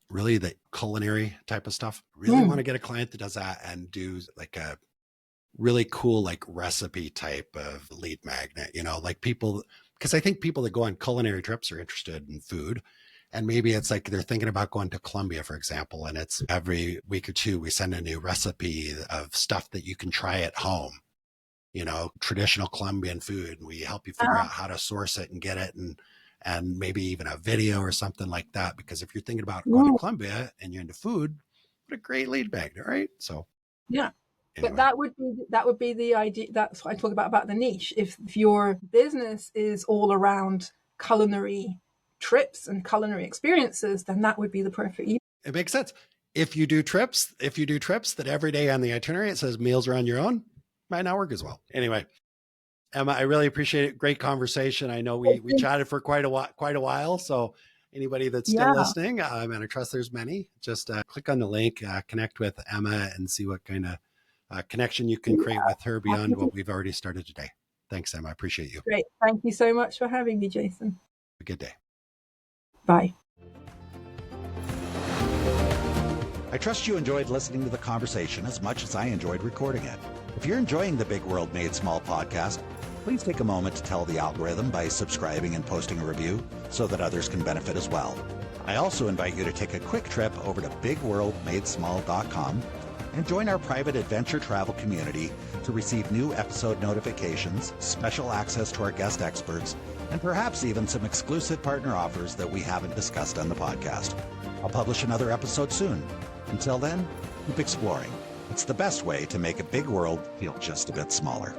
really the culinary type of stuff. Really want to get a client that does that and do like a really cool, like recipe type of lead magnet, like people, because I think people that go on culinary trips are interested in food. And maybe it's like they're thinking about going to Colombia, for example, and it's every week or two, we send a new recipe of stuff that you can try at home, traditional Colombian food. And we help you figure out how to source it and get it, and maybe even a video or something like that. Because if you're thinking about going to Colombia and you're into food, what a great lead magnet, right? So, yeah. Anyway. But that would be the idea. That's what I talk about the niche. If your business is all around culinary trips and culinary experiences, then that would be the perfect. It makes sense. If you do trips that every day on the itinerary it says meals are on your own, might not work as well. Anyway, Emma, I really appreciate it. Great conversation. I know we chatted for quite a while. So anybody that's still listening, and I trust there's many, just click on the link, connect with Emma, and see what kind of connection you can create with her beyond what we've already started today. Thanks, Emma. I appreciate you. Great. Thank you so much for having me, Jason. Have a good day. Bye. I trust you enjoyed listening to the conversation as much as I enjoyed recording it. If you're enjoying the Big World Made Small podcast, please take a moment to tell the algorithm by subscribing and posting a review so that others can benefit as well. I also invite you to take a quick trip over to bigworldmadesmall.com and join our private adventure travel community to receive new episode notifications, special access to our guest experts, and perhaps even some exclusive partner offers that we haven't discussed on the podcast. I'll publish another episode soon. Until then, keep exploring. It's the best way to make a big world feel just a bit smaller.